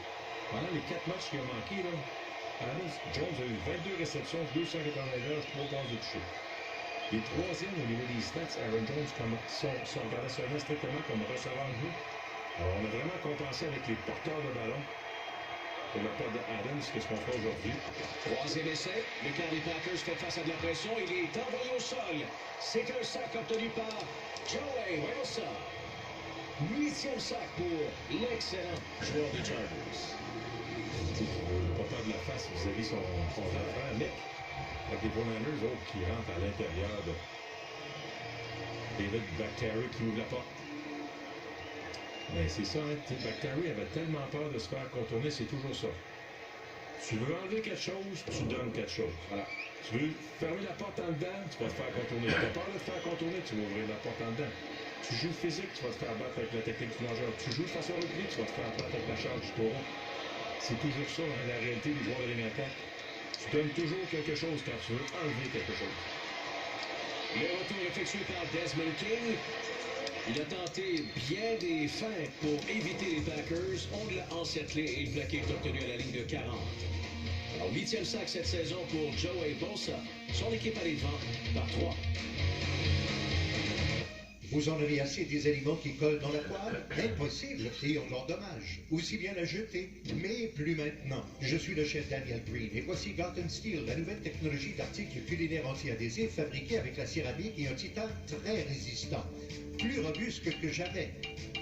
Speaker 1: Pendant les 4 matchs qu'il a manqué, là, Jones a eu 22 réceptions, 280 verges, 3 passes de toucher. Les troisièmes au niveau des stats, Aaron Jones sont regardés seulement strictement comme receveur de jeu. Alors, on a vraiment compensé avec les porteurs de ballon. Pour la part d'Adams, qu'est-ce qu'on fait aujourd'hui?
Speaker 2: Troisième essai, le camp des Packers fait face à de la pression, il est envoyé au sol. C'est un sac obtenu par Joey Bosa. 8e sac pour l'excellent joueur des Chargers.
Speaker 1: Le porteur de la face vis-à-vis son enfant, Nick, avec les 49ers, autres qui rentrent à l'intérieur de David Bakhtiari qui ouvre la porte. Mais c'est ça, hein, Bakhtiari avait tellement peur de se faire contourner, c'est toujours ça. Tu veux enlever quelque chose, tu donnes quelque chose. Voilà. Tu veux fermer la porte en dedans, tu vas te faire contourner. Tu as peur de te faire contourner, tu vas ouvrir la porte en dedans. Tu joues physique, tu vas te faire battre avec la technique du nageur. Tu joues de façon reculée, tu vas te faire battre avec la charge du taureau. C'est toujours ça, hein, la réalité des joueurs de ligne attaque. Tu donnes toujours quelque chose quand tu veux enlever quelque chose.
Speaker 2: Le retour effectué par Desmond King. Il a tenté bien des feintes pour éviter les Packers. On l'a encerclé et le plaqué est obtenu à la ligne de 40. Alors, 8e sac cette saison pour Joey Bosa. Son équipe allait devant par 3.
Speaker 12: Vous en avez assez des aliments qui collent dans la poêle? Impossible, et on l'endommage. Aussi bien la jeter, mais plus maintenant. Je suis le chef Daniel Green, et voici Garden Steel, la nouvelle technologie d'articles culinaires anti-adhésifs fabriqués avec la céramique et un titane très résistant. Plus robuste que jamais.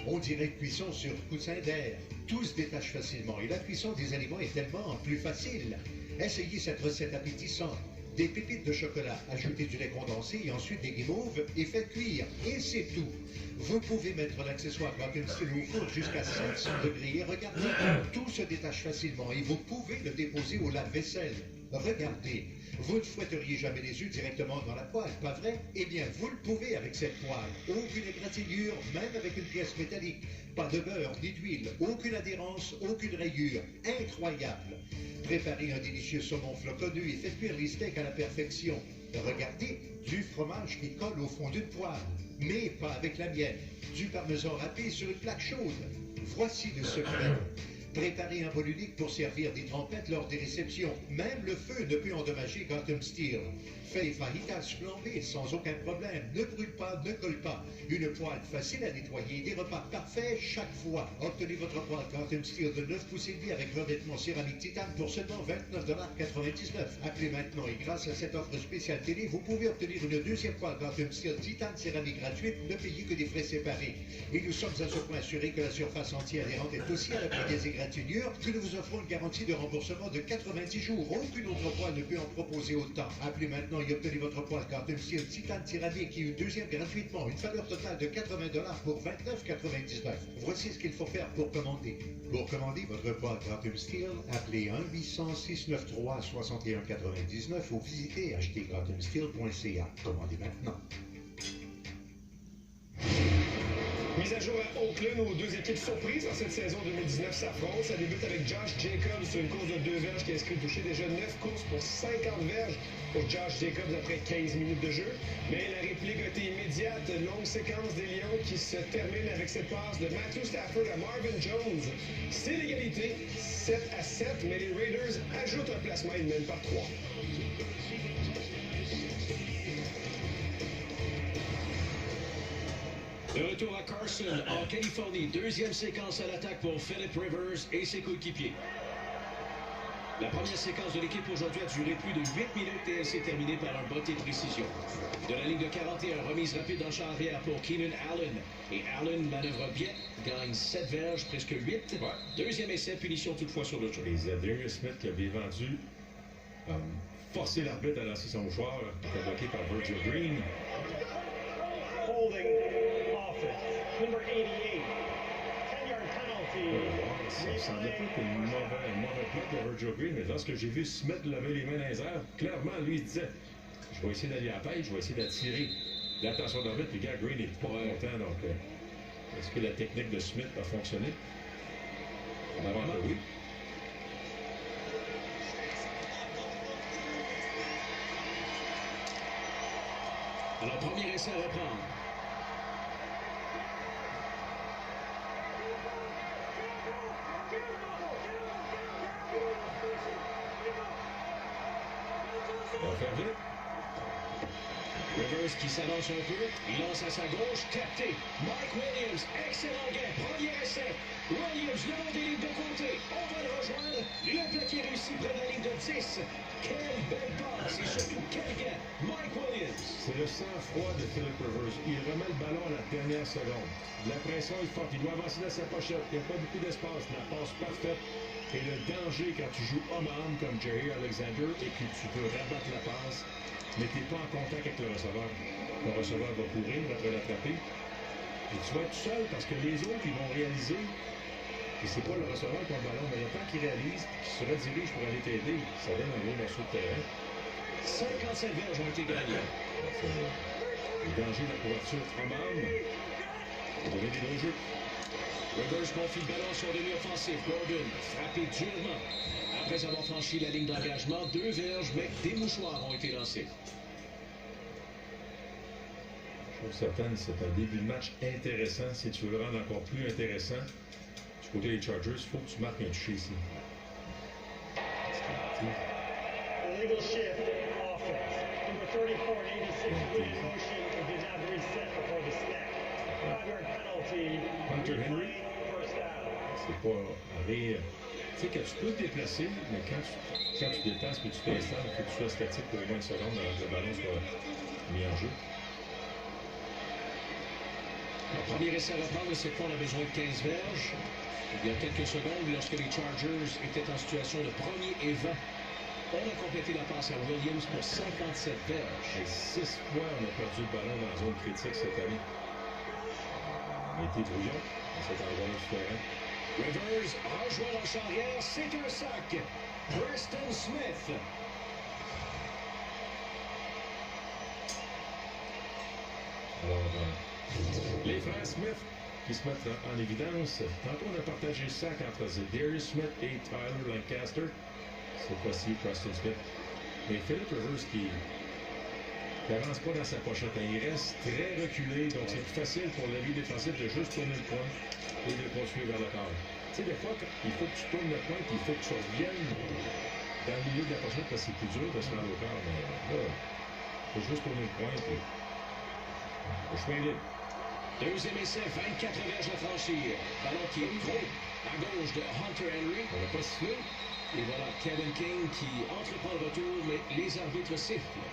Speaker 12: On dirait cuisson sur coussin d'air. Tout se détache facilement, et la cuisson des aliments est tellement plus facile. Essayez cette recette appétissante. Des pépites de chocolat, ajoutez du lait condensé et ensuite des guimauves et faites cuire. Et c'est tout. Vous pouvez mettre l'accessoire Garden Steel au four jusqu'à 500 degrés et regardez, tout se détache facilement et vous pouvez le déposer au lave-vaisselle. Regardez, vous ne fouetteriez jamais les œufs directement dans la poêle, pas vrai? Eh bien, vous le pouvez avec cette poêle. Aucune égratignure, même avec une pièce métallique. Pas de beurre, ni d'huile, aucune adhérence, aucune rayure. Incroyable! Préparez un délicieux saumon floconneux et faites cuire les steaks à la perfection. Regardez, du fromage qui colle au fond d'une poêle, mais pas avec la mienne. Du parmesan râpé sur une plaque chaude. Voici le secret. Préparez un bol unique pour servir des trempettes lors des réceptions. Même le feu ne peut endommager Garden Steel. Faites des fajitas flambées sans aucun problème. Ne brûle pas, ne colle pas. Une poêle facile à nettoyer. Des repas parfaits chaque fois. Obtenez votre poêle Garden Steel de 9 pouces et demi avec revêtement céramique titane pour seulement 29,99 $. Appelez maintenant et grâce à cette offre spéciale télé, vous pouvez obtenir une deuxième poêle Garden Steel titane céramique gratuite. Ne payez que des frais séparés. Et nous sommes à ce point assurés que la surface anti-adhérente est aussi à l'abri des égratignures que nous vous offrons une garantie de remboursement de 90 jours. Aucune autre poêle ne peut en proposer autant. Appelez maintenant et obtenez votre poêle Garden Steel titane céramique et une deuxième gratuitement. Une valeur totale de 80 $ pour 29,99 $. Voici ce qu'il faut faire pour commander. Pour commander votre poêle Garden Steel, appelez 1-800-693-6199 ou visitez achetergardensteel.ca. Commandez maintenant.
Speaker 4: Mise à jour à Oakland, où deux équipes surprises en cette saison 2019 s'affrontent. Ça débute avec Josh Jacobs sur une course de 2 verges qui a inscrit touché déjà 9 courses pour 50 verges pour Josh Jacobs après 15 minutes de jeu. Mais la réplique a été immédiate. Longue séquence des Lions qui se termine avec cette passe de Matthew Stafford à Marvin Jones. C'est l'égalité, 7-7, mais les Raiders ajoutent un placement et mènent par 3.
Speaker 2: De retour à Carson, en Californie. Deuxième séquence à l'attaque pour Philip Rivers et ses coéquipiers. La première séquence de l'équipe aujourd'hui a duré plus de 8 minutes et elle s'est terminée par un botté de précision. De la ligne de 41, remise rapide en champ arrière pour Keenan Allen. Et Allen manœuvre bien, gagne 7 verges, presque 8. Ouais. Deuxième essai, punition toutefois sur le jeu.
Speaker 1: Et Zadarius Smith qui avait vendu, forcé l'arbitre à lancer son mouchoir, qui était bloqué par Virgil Green.
Speaker 16: Holding offense, number 88. 10-yard penalty.
Speaker 1: Ça ressemblait pas qu'un mauvais plot de Virgil Green, mais lorsque j'ai vu Smith lever les mains dans les airs, clairement, lui, il disait je vais essayer d'aller à la pêche, je vais essayer d'attirer l'attention d'arbitre, puis gars, Green n'est pas content, donc est-ce que la technique de Smith a fonctionné? Probablement oui.
Speaker 2: Alors, premier essai à reprendre.
Speaker 1: On va faire vite.
Speaker 2: Rivers qui s'avance un peu, il lance à sa gauche, capté. Mike Williams, excellent gain, premier essai. Williams, le long des lignes de côté, on va le rejoindre. Le plaqué réussi près de la ligne de 10. Quelle belle passe et surtout quel gain. Mike Williams.
Speaker 1: C'est le sang-froid de Philip Rivers. Il remet le ballon à la dernière seconde. La pression est forte, il doit avancer dans sa pochette. Il n'y a pas beaucoup d'espace, la passe parfaite. Et le danger quand tu joues homme à homme comme Jerry Alexander et que tu veux rabattre la passe, mais tu n'es pas en contact avec le receveur. Le receveur va courir, va te l'attraper. Et tu vas être tout seul parce que les autres, ils vont réaliser que c'est pas le receveur qui a le ballon, mais le temps qu'ils réalisent, qu'ils se redirigent pour aller t'aider, ça donne un gros morceau de terrain.
Speaker 2: 57 verges ont été gagnés.
Speaker 1: Le danger de la couverture homme à homme. On va donner des gros jeux.
Speaker 2: Rivers confie le ballon sur demi-offensif. Gordon frappé durement. Après avoir franchi la ligne d'engagement, 2 verges, mais des mouchoirs ont été lancés.
Speaker 1: Chose certaine, c'est un début de match intéressant. Si tu veux le rendre encore plus intéressant, du côté des Chargers, il faut que tu marques un touché ici.
Speaker 4: Illegal shift offense. Number 34 and 86 in motion and did not reset before the snap. 5-yard penalty.
Speaker 1: Hunter Henry.
Speaker 4: First down.
Speaker 1: C'est pas à rire. Tu sais que tu peux te déplacer, mais quand tu déplaces et tu t'installes, il faut que tu sois statique pour au moins une seconde avant que le ballon soit mis en jeu.
Speaker 2: Le premier essai à reprendre, cette fois, on a besoin de 15 verges. Il y a quelques secondes, lorsque les Chargers étaient en situation de premier et 20, on a complété la passe à Williams pour 57 verges.
Speaker 1: Et 6 fois, on a perdu le ballon dans la zone critique cette année. On a été brouillon dans cet endroit-là du terrain.
Speaker 2: Rivers rejoint la charrière, c'est un sac. Preston Smith.
Speaker 1: Alors, les frères Smith qui se mettent en évidence. Tantôt, on a partagé le sac entre Darius Smith et Tyler Lancaster. Cette fois-ci, Preston Smith. Mais Philip Rivers qui n'avance pas dans sa pochette. Il reste très reculé, donc c'est plus facile pour la vie défensive de juste tourner le point et de continuer vers le corps. Tu sais, des fois, il faut que tu tournes le point et il faut que tu reviennes dans le milieu de la pochette parce que c'est plus dur de se rendre au corps. Mais là, il faut juste tourner le point et le chemin est libre.
Speaker 2: Deuxième essai, 24 verges à franchir. Ballon qui est trop à gauche de Hunter Henry.
Speaker 1: On n'a pas sifflé.
Speaker 2: Et voilà Kevin King qui entreprend le retour, mais les arbitres sifflent.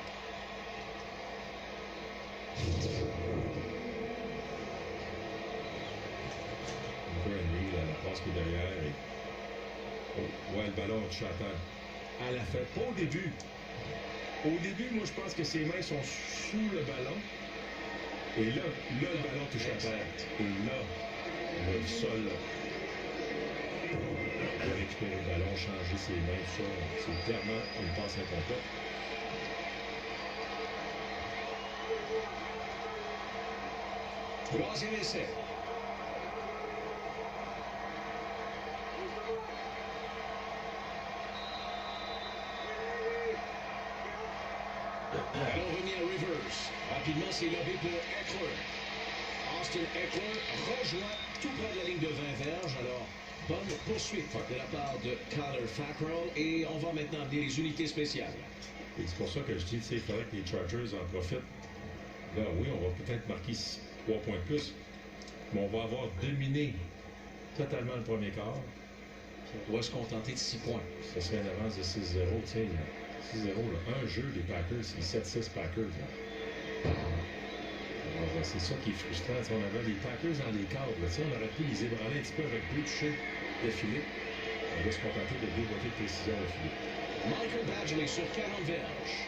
Speaker 1: Henry, la passe qui est derrière. Et... Oh, ouais, le ballon touche à terre. À la fin, pas au début. Au début, moi, je pense que ses mains sont sous le ballon. Et là, le ballon touche à terre. Et là, le sol. Il va récupérer le ballon, changer ses mains, tout ça. C'est clairement une passe incomplète.
Speaker 2: Troisième essai. Ballon remis à Rivers. Rapidement, c'est lobé pour Eckler. Austin Eckler rejoint tout près de la ligne de 20 verges. Alors, bonne poursuite de la part de Kyler Fackrell. Et on va maintenant amener les unités spéciales.
Speaker 1: Et c'est pour ça que je dis, il faudrait que les Chargers en profitent. Là, oui, on va peut-être marquer 3 points de plus, mais on va avoir dominé totalement le premier quart.
Speaker 2: On doit se contenter de 6 points.
Speaker 1: Ça serait une avance de 6-0. Tu sais, 6-0, un jeu des Packers, c'est 7-6 Packers. Alors, c'est ça qui est frustrant. Si on avait les Packers dans les cadres, on aurait pu les ébranler un petit peu avec 2 touchés d'affilée. On va se contenter de 2 boîtiers de précision d'affilée.
Speaker 2: Michael Badgley sur 40 verges.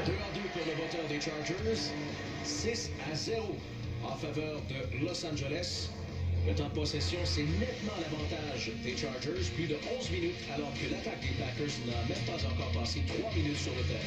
Speaker 2: 2-2 pour le batteur des Chargers. 6-0 en faveur de Los Angeles. Le temps de possession, c'est nettement l'avantage des Chargers, plus de 11 minutes, alors que l'attaque des Packers n'a même pas encore passé 3 minutes sur le terrain.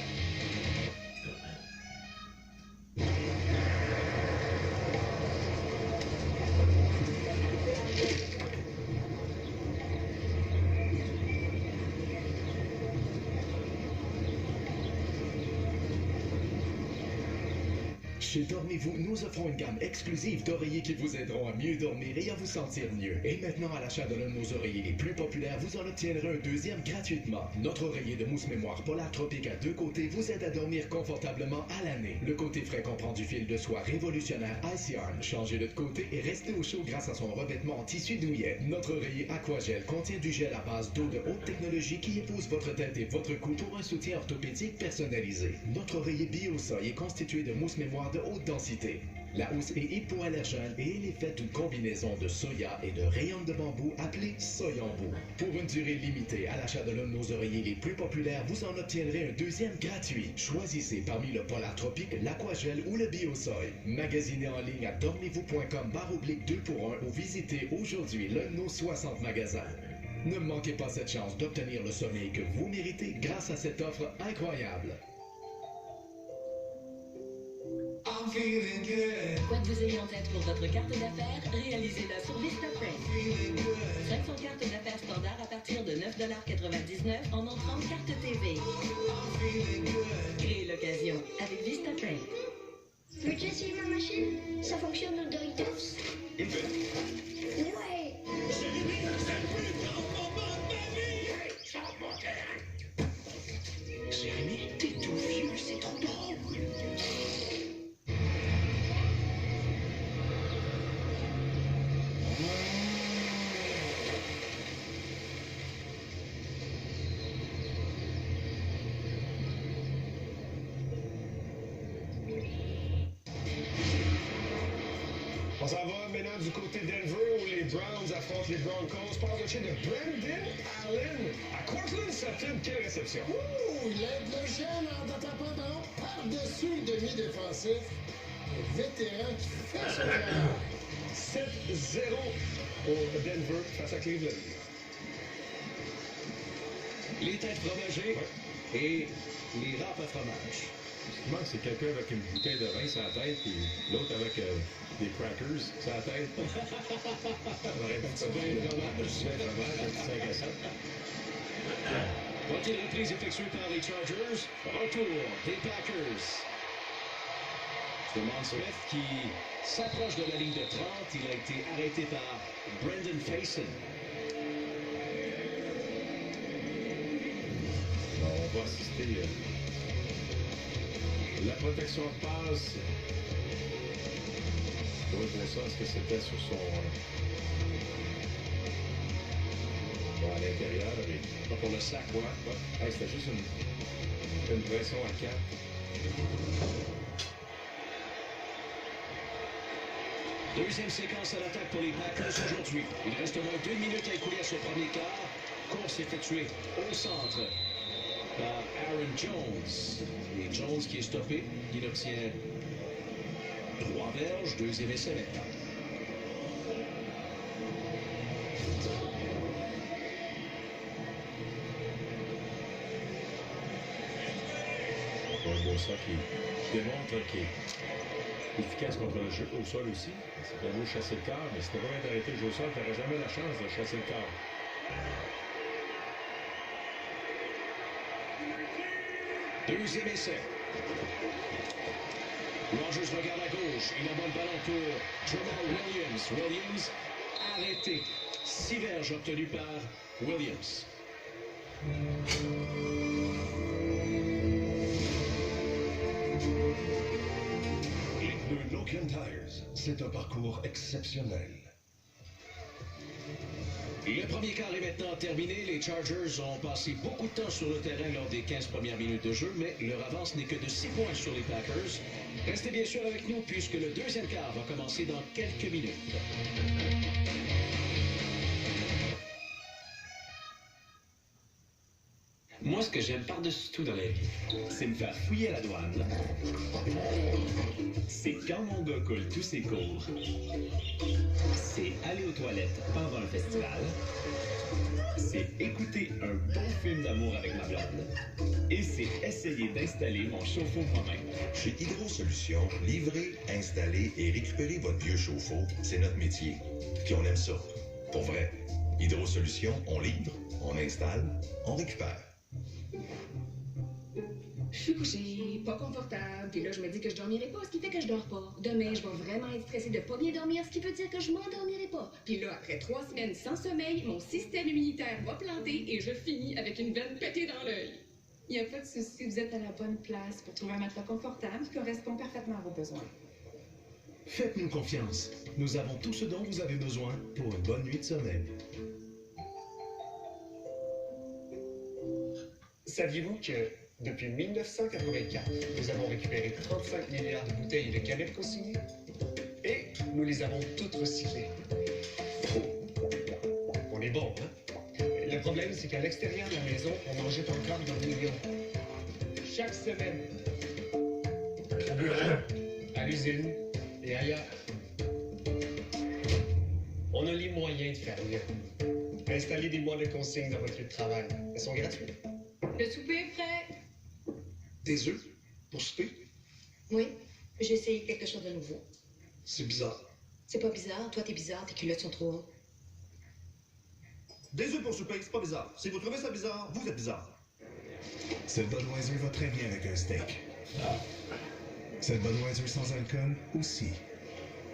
Speaker 14: Chez Dormez-vous, nous offrons une gamme exclusive d'oreillers qui vous aideront à mieux dormir et à vous sentir mieux. Et maintenant, à l'achat de l'un de nos oreillers les plus populaires, vous en obtiendrez un deuxième gratuitement. Notre oreiller de mousse mémoire Polar Tropique à 2 côtés vous aide à dormir confortablement à l'année. Le côté frais comprend du fil de soie révolutionnaire Ice Yarn. Changez-le de côté et restez au chaud grâce à son revêtement en tissu douillet. Notre oreiller Aquagel contient du gel à base d'eau de haute technologie qui épouse votre tête et votre cou pour un soutien orthopédique personnalisé. Notre oreiller BioSoy est constitué de mousse mémoire de haute densité. La housse est hypoallergène et elle est faite d'une combinaison de soya et de rayons de bambou appelé Soyambou. Pour une durée limitée, à l'achat de l'un de nos oreillers les plus populaires, vous en obtiendrez un deuxième gratuit. Choisissez parmi le Polar Tropique, l'Aquagel ou le BioSoy. Magasinez en ligne à dormez-vous.com/2 pour 1 ou visitez aujourd'hui l'un de nos 60 magasins. Ne manquez pas cette chance d'obtenir le sommeil que vous méritez grâce à cette offre incroyable.
Speaker 16: Quoi que vous ayez en tête pour votre carte d'affaires, réalisez-la sur VistaPrint. 500 cartes d'affaires standard à partir de 9,99 $ en entrant carte TV. Créez l'occasion avec VistaPrint.
Speaker 15: Veux-tu essayer ma machine? Ça fonctionne au Doritos? Ouais!
Speaker 10: Jérémy, t'es tout vieux, c'est trop drôle.
Speaker 4: On s'en va maintenant du côté de Denver où les Browns affrontent les Broncos. Passe de chez de Brandon Allen à Cortland Sutton. Quelle réception!
Speaker 9: Ouh, il aide le jeune en attrapant le ballon par-dessus le demi-défensif. Un vétéran qui fait son travail.
Speaker 4: 7-0 au Denver face à Cleveland.
Speaker 2: Les têtes fromagées et les râpes à fromage.
Speaker 1: Ce qui manque, c'est quelqu'un avec une bouteille de vin sur la tête et l'autre avec des crackers sur la tête. On aurait pu faire un petit fromage, un petit 5 à 7.
Speaker 2: Voiture de reprise effectuée par les Chargers. Retour des Packers. Demande Smith qui s'approche de la ligne de 30. Il a été arrêté par Brendan Faison.
Speaker 1: Bon, on va assister la protection de passe. Oui, pour ça, est-ce que c'était sur son... à l'intérieur, mais...
Speaker 2: Pas pour le sac, ouais.
Speaker 1: Hey, c'était juste une pression à 4.
Speaker 2: Deuxième séquence à l'attaque pour les Packers aujourd'hui. Il reste moins d'1 minute à écouler à ce premier quart. Course effectuée au centre par Aaron Jones. Et Jones qui est stoppé. Il obtient 3 verges. Deuxième essai maintenant.
Speaker 1: Un beau ça qui démontre qu'il est efficace contre le jeu au sol aussi. C'est bien beau chasser le quart, mais si t'as pas bien d'arrêter le jeu au sol, t'aurais jamais la chance de chasser le quart.
Speaker 2: Deuxième essai. Rogers regarde à gauche. Il envoie le ballon pour Jamal Williams. Williams arrêté. 6 verges obtenues par Williams.
Speaker 5: Les pneus Logan Tires, c'est un parcours exceptionnel.
Speaker 2: Le premier quart est maintenant terminé. Les Chargers ont passé beaucoup de temps sur le terrain lors des 15 premières minutes de jeu, mais leur avance n'est que de 6 points sur les Packers. Restez bien sûr avec nous puisque le deuxième quart va commencer dans quelques minutes.
Speaker 17: Moi, ce que j'aime par-dessus tout dans la vie, c'est me faire fouiller à la douane. C'est quand mon gars coule tous ses cours. C'est aller aux toilettes pendant le festival. C'est écouter un bon film d'amour avec ma blonde. Et c'est essayer d'installer mon chauffe-eau moi-même.
Speaker 5: Chez Hydro Solutions, livrer, installer et récupérer votre vieux chauffe-eau, c'est notre métier. Puis on aime ça. Pour vrai. Hydro Solutions, on livre, on installe, on récupère.
Speaker 11: Je suis couchée, pas confortable, puis là, je me dis que je dormirai pas, ce qui fait que je dors pas. Demain, je vais vraiment être stressée de pas bien dormir, ce qui veut dire que je m'endormirai pas. Puis là, après 3 semaines sans sommeil, mon système immunitaire va planter et je finis avec une veine pétée dans l'œil. Il n'y a pas de souci, vous êtes à la bonne place pour trouver un matelas confortable qui correspond parfaitement à vos besoins.
Speaker 14: Faites-nous confiance. Nous avons tout ce dont vous avez besoin pour une bonne nuit de sommeil.
Speaker 4: Saviez-vous que depuis 1984, nous avons récupéré 35 milliards de bouteilles de canettes consignées et nous les avons toutes recyclées. On est bon, hein? Le problème, c'est qu'à l'extérieur de la maison, on en jette encore des millions. Chaque semaine. Au bureau, à l'usine et ailleurs. On a les moyens de faire mieux. Installez des boîtes de consignes dans votre lieu de travail. Elles sont gratuites.
Speaker 11: Le souper est prêt.
Speaker 6: Des œufs pour souper?
Speaker 11: Oui, j'ai essayé quelque chose de nouveau.
Speaker 6: C'est bizarre.
Speaker 11: C'est pas bizarre, toi t'es bizarre, tes culottes sont trop hautes.
Speaker 18: Des œufs pour souper, c'est pas bizarre. Si vous trouvez ça bizarre, vous êtes bizarre.
Speaker 19: Cette Budweiser va très bien avec un steak. Cette Budweiser sans alcool aussi.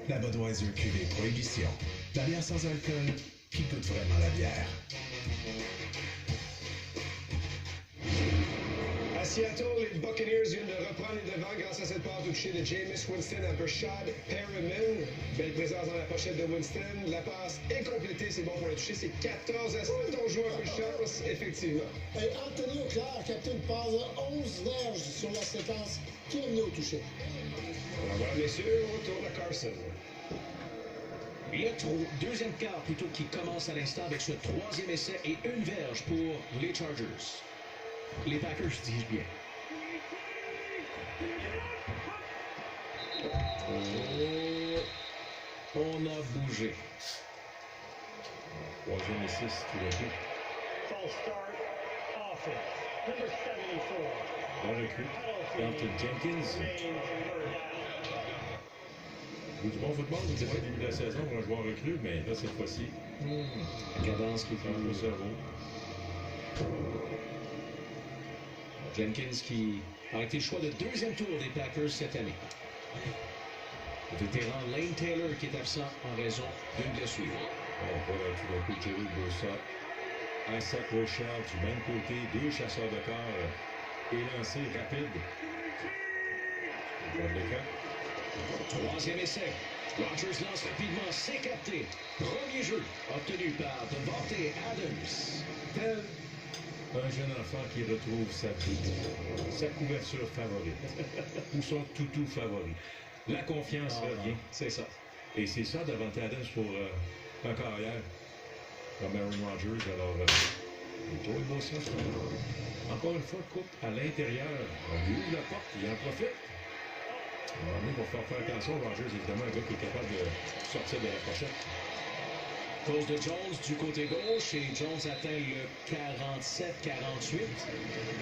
Speaker 19: La Budweiser cuvée Prohibition. La bière sans alcool qui goûte vraiment la bière.
Speaker 4: À Seattle, les Buccaneers viennent de reprendre les devants grâce à cette passe touchée de Jameis Winston à Brashad Perriman. Belle présence dans la pochette de Winston. La passe est complétée, c'est bon pour le toucher. C'est 14 à 7. On joue un peu de chance, effectivement.
Speaker 9: Et Anthony Auclair, capté une passe de 11 verges sur la séquence qui est menée au toucher.
Speaker 4: Voilà, messieurs, on retourne à Carson.
Speaker 2: Le deuxième quart plutôt qui commence à l'instant avec ce 3e essai et une verge pour les Chargers. Les Packers disent bien. On a bougé.
Speaker 1: 3e et 6, tout le coup.
Speaker 15: False start, offense, number 74.
Speaker 1: Bon recrue. Elton Jenkins. Du bon football, vous disiez au début de la saison pour un joueur recru, mais là, cette fois-ci,
Speaker 2: cadence qui
Speaker 1: change le cerveau.
Speaker 2: Jenkins qui a été le choix de 2e tour des Packers cette année. Le vétéran Lane Taylor qui est absent en raison d'une blessure.
Speaker 1: On voit tout d'un coup Jerry Bosa, Isaac Rochelle du même côté, 2 chasseurs de corps élancés rapides. Bon décap.
Speaker 2: 3e essai. Rodgers lance rapidement, c'est capté. Premier jeu obtenu par Davante Adams.
Speaker 1: Tel un jeune enfant qui retrouve sa couverture favorite ou son toutou favori. La confiance revient.
Speaker 2: C'est ça.
Speaker 1: Et c'est ça Davante Adams pour un carrière comme Aaron Rodgers. Alors, Joey Bosa, encore une fois, coupe à l'intérieur. On lui ouvre la porte, il en profite. Il va falloir faire attention. Rodgers, évidemment, un gars qui est capable de sortir de la pochette.
Speaker 2: Cause de Jones du côté gauche et Jones atteint le 47-48.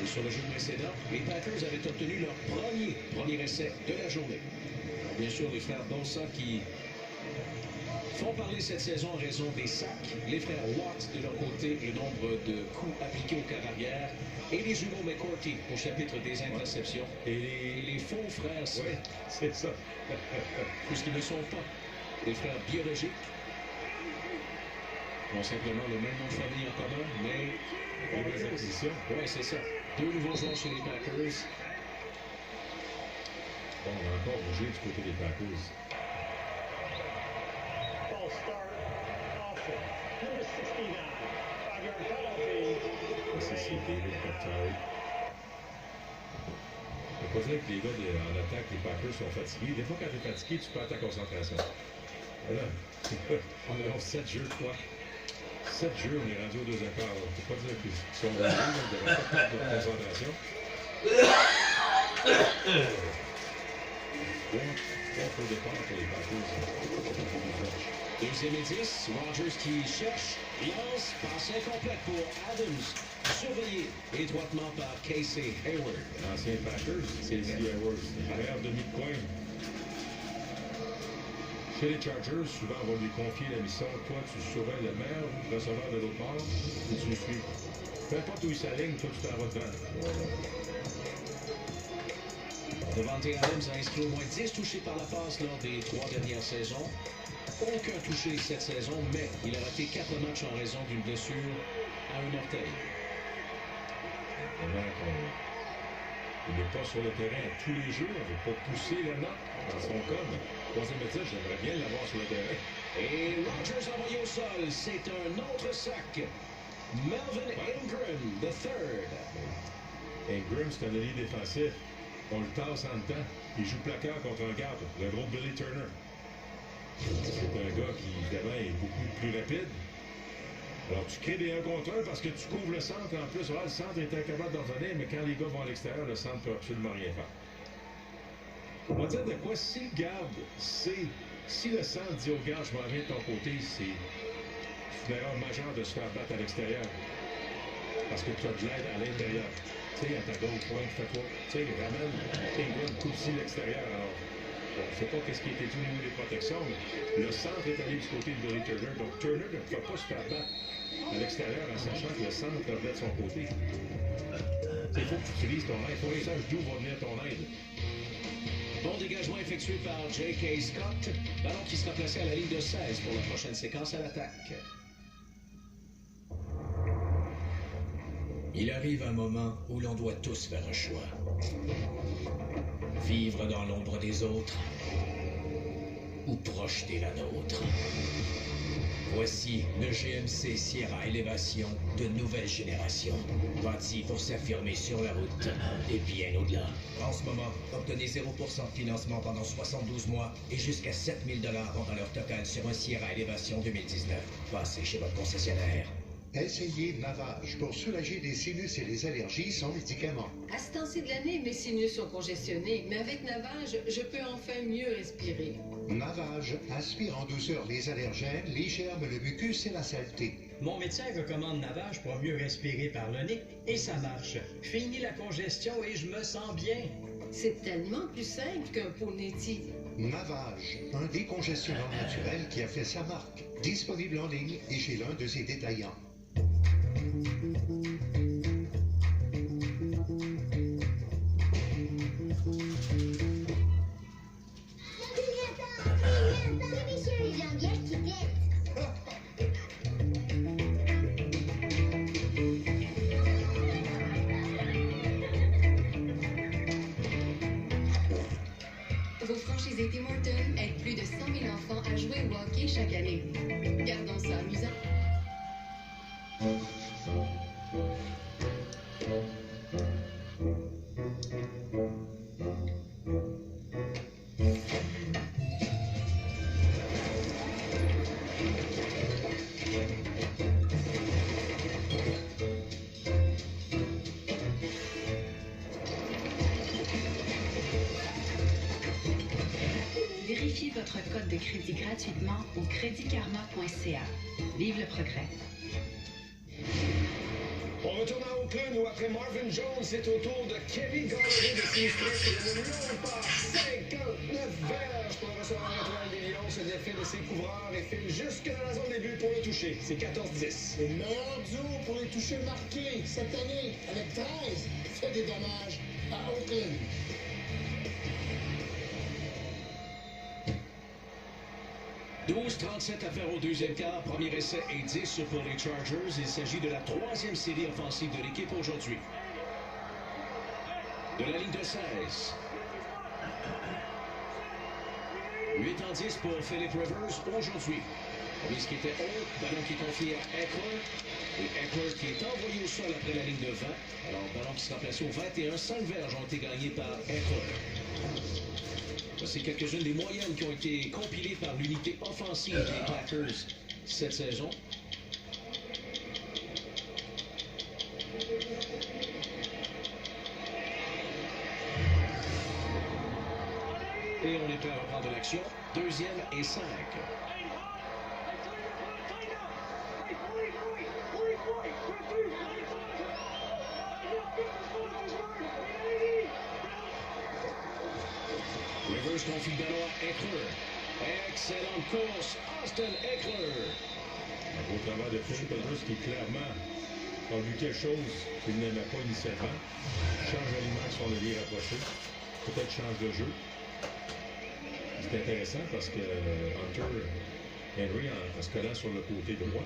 Speaker 2: Et sur le jeu précédent, les Packers avaient obtenu leur premier essai de la journée. Alors, bien sûr, les frères Bosa qui font parler cette saison en raison des sacs. Les frères Watt, de leur côté, le nombre de coups appliqués au quart arrière. Et les jumeaux McCourty au chapitre des interceptions. Et les faux frères,
Speaker 1: oui, c'est ça.
Speaker 2: Puisqu'ils ne sont pas des frères biologiques. Ils ont simplement le même nom de famille en commun, mais...
Speaker 1: Les acquisitions.
Speaker 2: Oui, c'est ça. 2 nouveaux joueurs chez les Packers.
Speaker 1: Bon, on a encore bougé du côté des Packers.
Speaker 15: False start, offense, number 69. 5-yard penalty.
Speaker 1: Ça, c'est David Bakhtiari. Je ne peux pas dire que les gars en attaque, les Packers sont fatigués. Des fois, quand tu es fatigué, tu perds ta concentration. Voilà. On a 7 jeux, quoi. 7 jeux, on est rendu aux 2 accords. Il ne faut pas dire qu'ils sont gagnés, ils n'auraient pas de concentration. 3 pour départ pour les Packers.
Speaker 2: Deuxième et 10, Rogers qui cherche, il lance, passe incomplète pour Adams, surveillé étroitement par Casey Hayward.
Speaker 1: L'ancien Packers, c'est Casey Hayward, arrière demi-coin. Chez les Chargers, souvent on va lui confier la mission. Toi, tu surveilles le meilleur receveur de l'autre bord et tu le suis. Peu importe où il s'aligne, toi, tu t'en vas devant.
Speaker 2: Davante Adams a inscrit au moins 10 touchés par la passe lors des 3 dernières saisons. Aucun touché cette saison, mais il a raté 4 matchs en raison d'une blessure à un orteil.
Speaker 1: Il n'est pas sur le terrain tous les jours. Il ne veut pas pousser la note dans son cas. Mais troisième métier, j'aimerais bien l'avoir sur le terrain.
Speaker 2: Et Rogers envoyé au sol. C'est un autre sac. Melvin Ingram, the third.
Speaker 1: Ingram, c'est un allié défensif. On le tasse en temps. Il joue placard contre un garde, le gros Billy Turner. C'est un gars qui, évidemment, est beaucoup plus rapide. Alors, tu crées des 1 contre 1 parce que tu couvres le centre. En plus, le centre est incapable d'en venir, mais quand les gars vont à l'extérieur, le centre ne peut absolument rien faire. On va dire de quoi, si le garde sait, si le centre dit au garde, je m'en viens de ton côté, c'est une erreur majeure de se faire battre à l'extérieur. Parce que tu as de l'aide à l'intérieur. Tu sais, à ta gauche, point, fais-toi. Tu sais, ramène Ingram, coupe-ci l'extérieur. Alors, on ne sait pas qu'est-ce qui a été dit au niveau des protections, mais le centre est allé du côté de Billy Turner. Donc, Turner ne peut pas se faire battre à l'extérieur en sachant que le centre revenait de son côté. Il faut que tu utilises ton aide. Il faut que tu saches d'où va venir ton aide.
Speaker 2: Bon dégagement effectué par J.K. Scott. Ballon qui sera placé à la ligne de 16 pour la prochaine séquence à l'attaque.
Speaker 14: Il arrive un moment où l'on doit tous faire un choix. Vivre dans l'ombre des autres ou projeter la nôtre. Voici le GMC Sierra Élévation de nouvelle génération, bâti pour s'affirmer sur la route et bien au-delà. En ce moment, obtenez 0% de financement pendant 72 mois et jusqu'à 7 000 $ en valeur totale sur un Sierra Élévation 2019. Passez chez votre concessionnaire.
Speaker 12: Essayez Navage pour soulager des sinus et les allergies sans médicaments.
Speaker 20: À ce temps-ci de l'année, mes sinus sont congestionnés, mais avec Navage, je peux enfin mieux respirer.
Speaker 12: Navage aspire en douceur les allergènes, les germes, le mucus et la saleté.
Speaker 21: Mon médecin recommande Navage pour mieux respirer par le nez et ça marche. Fini la congestion et je me sens bien.
Speaker 20: C'est tellement plus simple qu'un Poneti.
Speaker 12: Navage, un décongestionnant naturel qui a fait sa marque. Disponible en ligne et chez l'un de ses détaillants.
Speaker 11: Vos franchisés Tim Hortons aident plus de 100 000 enfants à jouer au hockey chaque année. Gardons ça amusant.
Speaker 16: Vérifiez votre code de crédit gratuitement au creditkarma.ca. Vive le progrès.
Speaker 4: On retourne à Oakland où après Marvin Jones, c'est au tour de Kenny Galladay de s'illustrer sur une longue passe, 59 verges pour le receveur étoile des Lions, se défait de ses couvreurs et file jusque dans la zone des buts pour le toucher. C'est 14-10.
Speaker 9: Le meilleur duo pour les toucher marqués cette année, avec 13, fait des dommages à Oakland.
Speaker 2: « 12-37 à faire au deuxième quart. Premier essai et 10 pour les Chargers. Il s'agit de la 3e série offensive de l'équipe aujourd'hui. De la ligne de 16. 8-10 pour Philip Rivers aujourd'hui. Risque qui était haut, ballon qui est confié à Eckler. Et Eckler qui est envoyé au sol après la ligne de 20. Alors, ballon qui sera placé au 21. 5 verges ont été gagnés par Eckler. Voici quelques-unes des moyennes qui ont été compilées par l'unité offensive des Packers cette saison. est prêt à reprendre l'action. 2e et 5. Rivers confie le ballon à Eckler. Excellente course, Austin Eckler.
Speaker 1: Un beau travail de Phil Rivers qui clairement a vu quelque chose qu'il n'aimait pas initialement. Change d'alignement sur le lié rapproché. Peut-être change de jeu. C'est intéressant parce que Henry, en se collant sur le côté droit,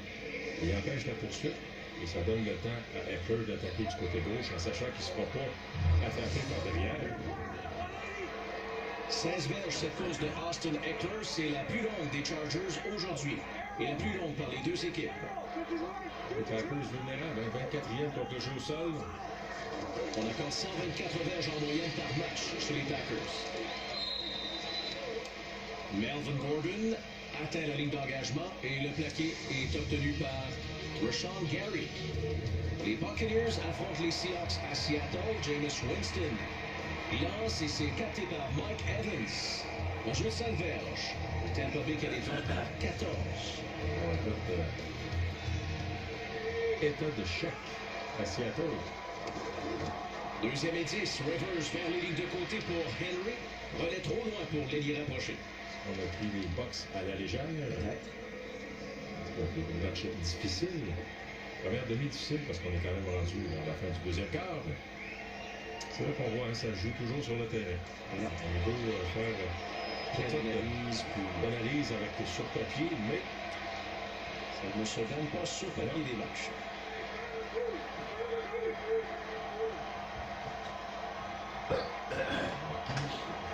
Speaker 1: il empêche la poursuite et ça donne le temps à Eckler d'attaquer du côté gauche en sachant qu'il ne se fera pas attraper par derrière.
Speaker 2: 16 verges cette course de Austin Eckler, c'est la plus longue des Chargers aujourd'hui et la plus longue par les deux équipes.
Speaker 1: Les Packers vulnérables, 24e contre le jeu au sol.
Speaker 2: On accorde 124 verges en moyenne par match chez les Packers. Melvin Gordon atteint la ligne d'engagement et le plaqué est obtenu par Rashawn Gary. Les Buccaneers affrontent les Seahawks à Seattle. Jameis Winston lance et c'est capté par Mike Evans. On joue 5 verges. Tampa Bay qui a les devants par 14.
Speaker 1: État de choc à Seattle.
Speaker 2: 2e et 10. Rivers vers les lignes de côté pour Henry. Relais trop loin pour l'ailier rapproché.
Speaker 1: On a pris les Bucks à la légère. C'est un match difficile. Première demi difficile parce qu'on est quand même rendu à la fin du deuxième quart. C'est là qu'on voit, hein, ça joue toujours sur le terrain. On est beau faire d'analyse avec sur papier, mais
Speaker 2: ça ne se donne pas sur papier des matchs.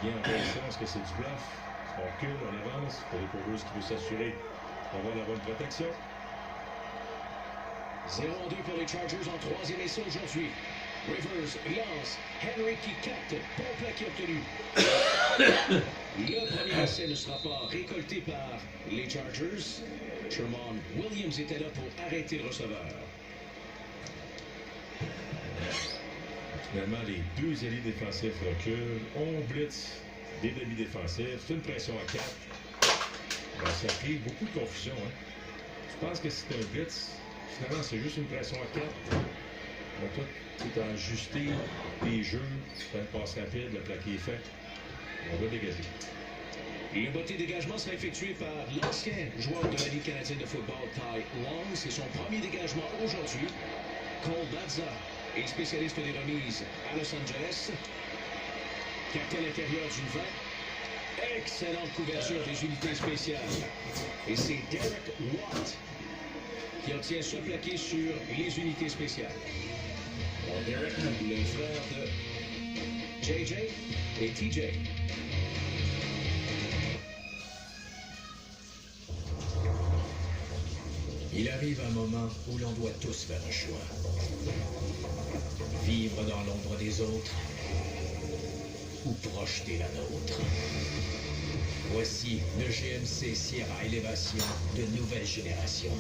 Speaker 1: Bien intéressant, est-ce que c'est du bluff? On recule, on avance. Pour les coureuses qui veulent s'assurer d'avoir la bonne protection.
Speaker 2: 0-2 pour les Chargers en 3e essai aujourd'hui. Rivers lance. Henry qui capte. Bon plaqué obtenu. Le premier essai ne sera pas récolté par les Chargers. Sherman Williams était là pour arrêter le receveur.
Speaker 1: Finalement, les deux alliés défensifs reculent. On blitz des demi-défensifs. C'est une pression à 4. Ben, ça crée beaucoup de confusion. Hein. Je pense que c'est un blitz. Finalement, c'est juste une pression à 4. Donc, toi, tu as ajusté tes jeux. Tu as une passe rapide, le plaqué est fait. On va dégager.
Speaker 2: Le botté dégagement sera effectué par l'ancien joueur de la Ligue canadienne de football, Ty Long. C'est son premier dégagement aujourd'hui. Cole Bazza est spécialiste des remises à Los Angeles. Capté à l'intérieur du 20. Excellente couverture des unités spéciales. Et c'est Derek Watt qui obtient ce plaqué sur les unités spéciales. Derek, le frère de JJ et TJ.
Speaker 14: Il arrive un moment où l'on doit tous faire un choix. Vivre dans l'ombre des autres ou projeter la nôtre. Voici le GMC Sierra Élévation de nouvelle génération.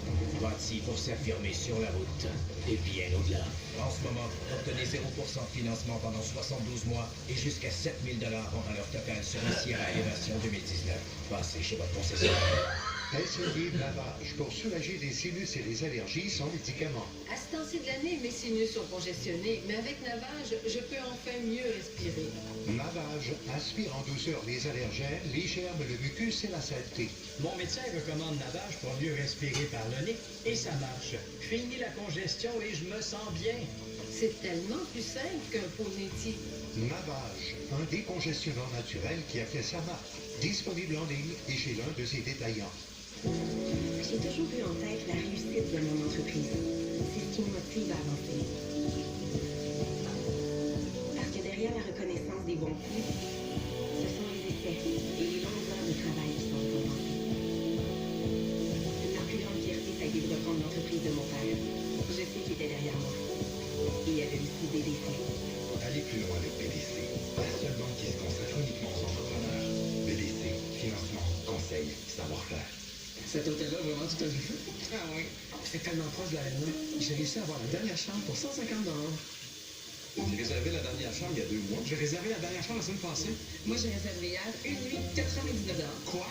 Speaker 14: Bâti pour s'affirmer sur la route et bien au-delà. En ce moment, obtenez 0% de financement pendant 72 mois et jusqu'à 7 000 $ en valeur totale sur le Sierra Élévation 2019. Passez chez votre concessionnaire.
Speaker 12: Essayez le lavage pour soulager les sinus et les allergies sans médicaments.
Speaker 20: À ce temps-ci de l'année, mes sinus sont congestionnés, mais avec Navage, je peux enfin mieux respirer.
Speaker 12: Navage aspire en douceur les allergènes, les germes, le mucus et la saleté.
Speaker 21: Mon médecin recommande Navage pour mieux respirer par le nez, et ça marche. Fini la congestion et je me sens bien.
Speaker 20: C'est tellement plus simple qu'un Poneti.
Speaker 12: Navage, un décongestionnant naturel qui a fait sa marque. Disponible en ligne et chez l'un de ses détaillants.
Speaker 3: J'ai toujours eu en tête la réussite de mon entreprise. C'est ce qui me motive à avancer. Parce que derrière la reconnaissance des bons coups, ce sont les essais et les longues heures de travail qui sont récompensés. Ma plus grande fierté, ça a été de reprendre l'entreprise de mon père. Je sais qu'il était derrière moi. Et il y avait aussi BDC.
Speaker 19: Allez plus loin avec BDC. La seule banque qui se consacre uniquement aux entrepreneurs. BDC, financement, conseil, savoir-faire.
Speaker 22: Cet hôtel-là, vraiment, tout a vu feu. Ah oui. C'est tellement proche de l'aréna. J'ai réussi à avoir la dernière chambre pour 150 $.
Speaker 2: J'ai réservé la dernière chambre il y a 2 mois.
Speaker 21: J'ai réservé la dernière chambre la semaine passée.
Speaker 11: Moi, j'ai réservé hier une nuit, 99 $.
Speaker 21: Quoi?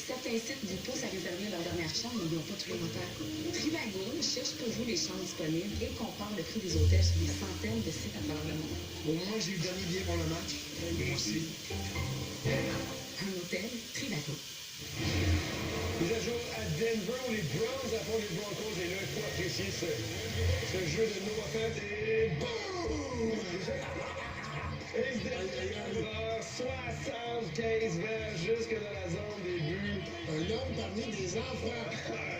Speaker 11: Certains sites vous poussent à réserver leur dernière chambre, mais ils n'ont pas tous les moteurs. Trivago cherche pour vous les chambres disponibles et compare le prix des hôtels sur des centaines de sites à travers le monde.
Speaker 21: Au moins, j'ai eu le dernier billet pour le match. Moi aussi.
Speaker 11: Un hôtel, Trivago.
Speaker 4: Mise à jour à Denver où les Browns affrontent les Broncos. Et là, il faut apprécier ce jeu de Noah Fant. Et boum! Et 75 verges jusque dans la zone des buts.
Speaker 9: Un homme parmi des enfants.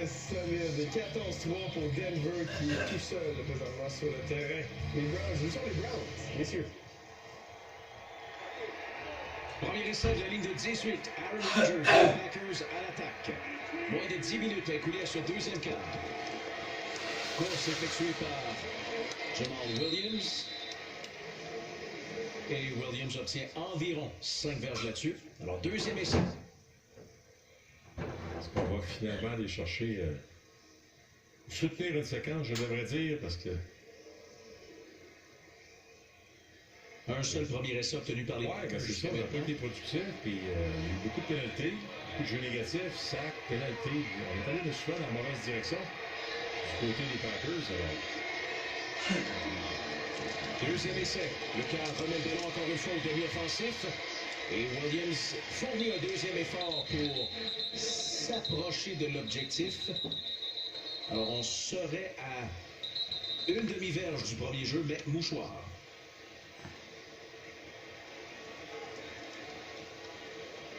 Speaker 4: Solide. 14-3 pour Denver qui est tout seul présentement sur le terrain. Les Browns, où sont les Browns, messieurs?
Speaker 2: Premier essai de la ligne de 18. Aaron Rodgers, les Packers à l'attaque. Moins de 10 minutes à écouler à ce deuxième quart. Course effectuée par Jamal Williams. Et Williams obtient environ 5 verges là-dessus. Alors, deuxième essai.
Speaker 1: Est-ce qu'on va finalement aller chercher... soutenir une séquence, je devrais dire, parce que...
Speaker 2: Un seul premier essai obtenu par les
Speaker 1: Packers. C'est ça, on n'a pas été productif, puis il y a eu beaucoup de pénalités, beaucoup de jeux négatifs, sacs, pénalités. On est allé souvent dans la mauvaise direction du côté des Packers, alors...
Speaker 2: Deuxième essai. Le quart remet le ballon encore une fois au demi-offensif. Et Williams fournit un deuxième effort pour s'approcher de l'objectif. Alors on serait à une demi-verge du premier jeu, mais mouchoir.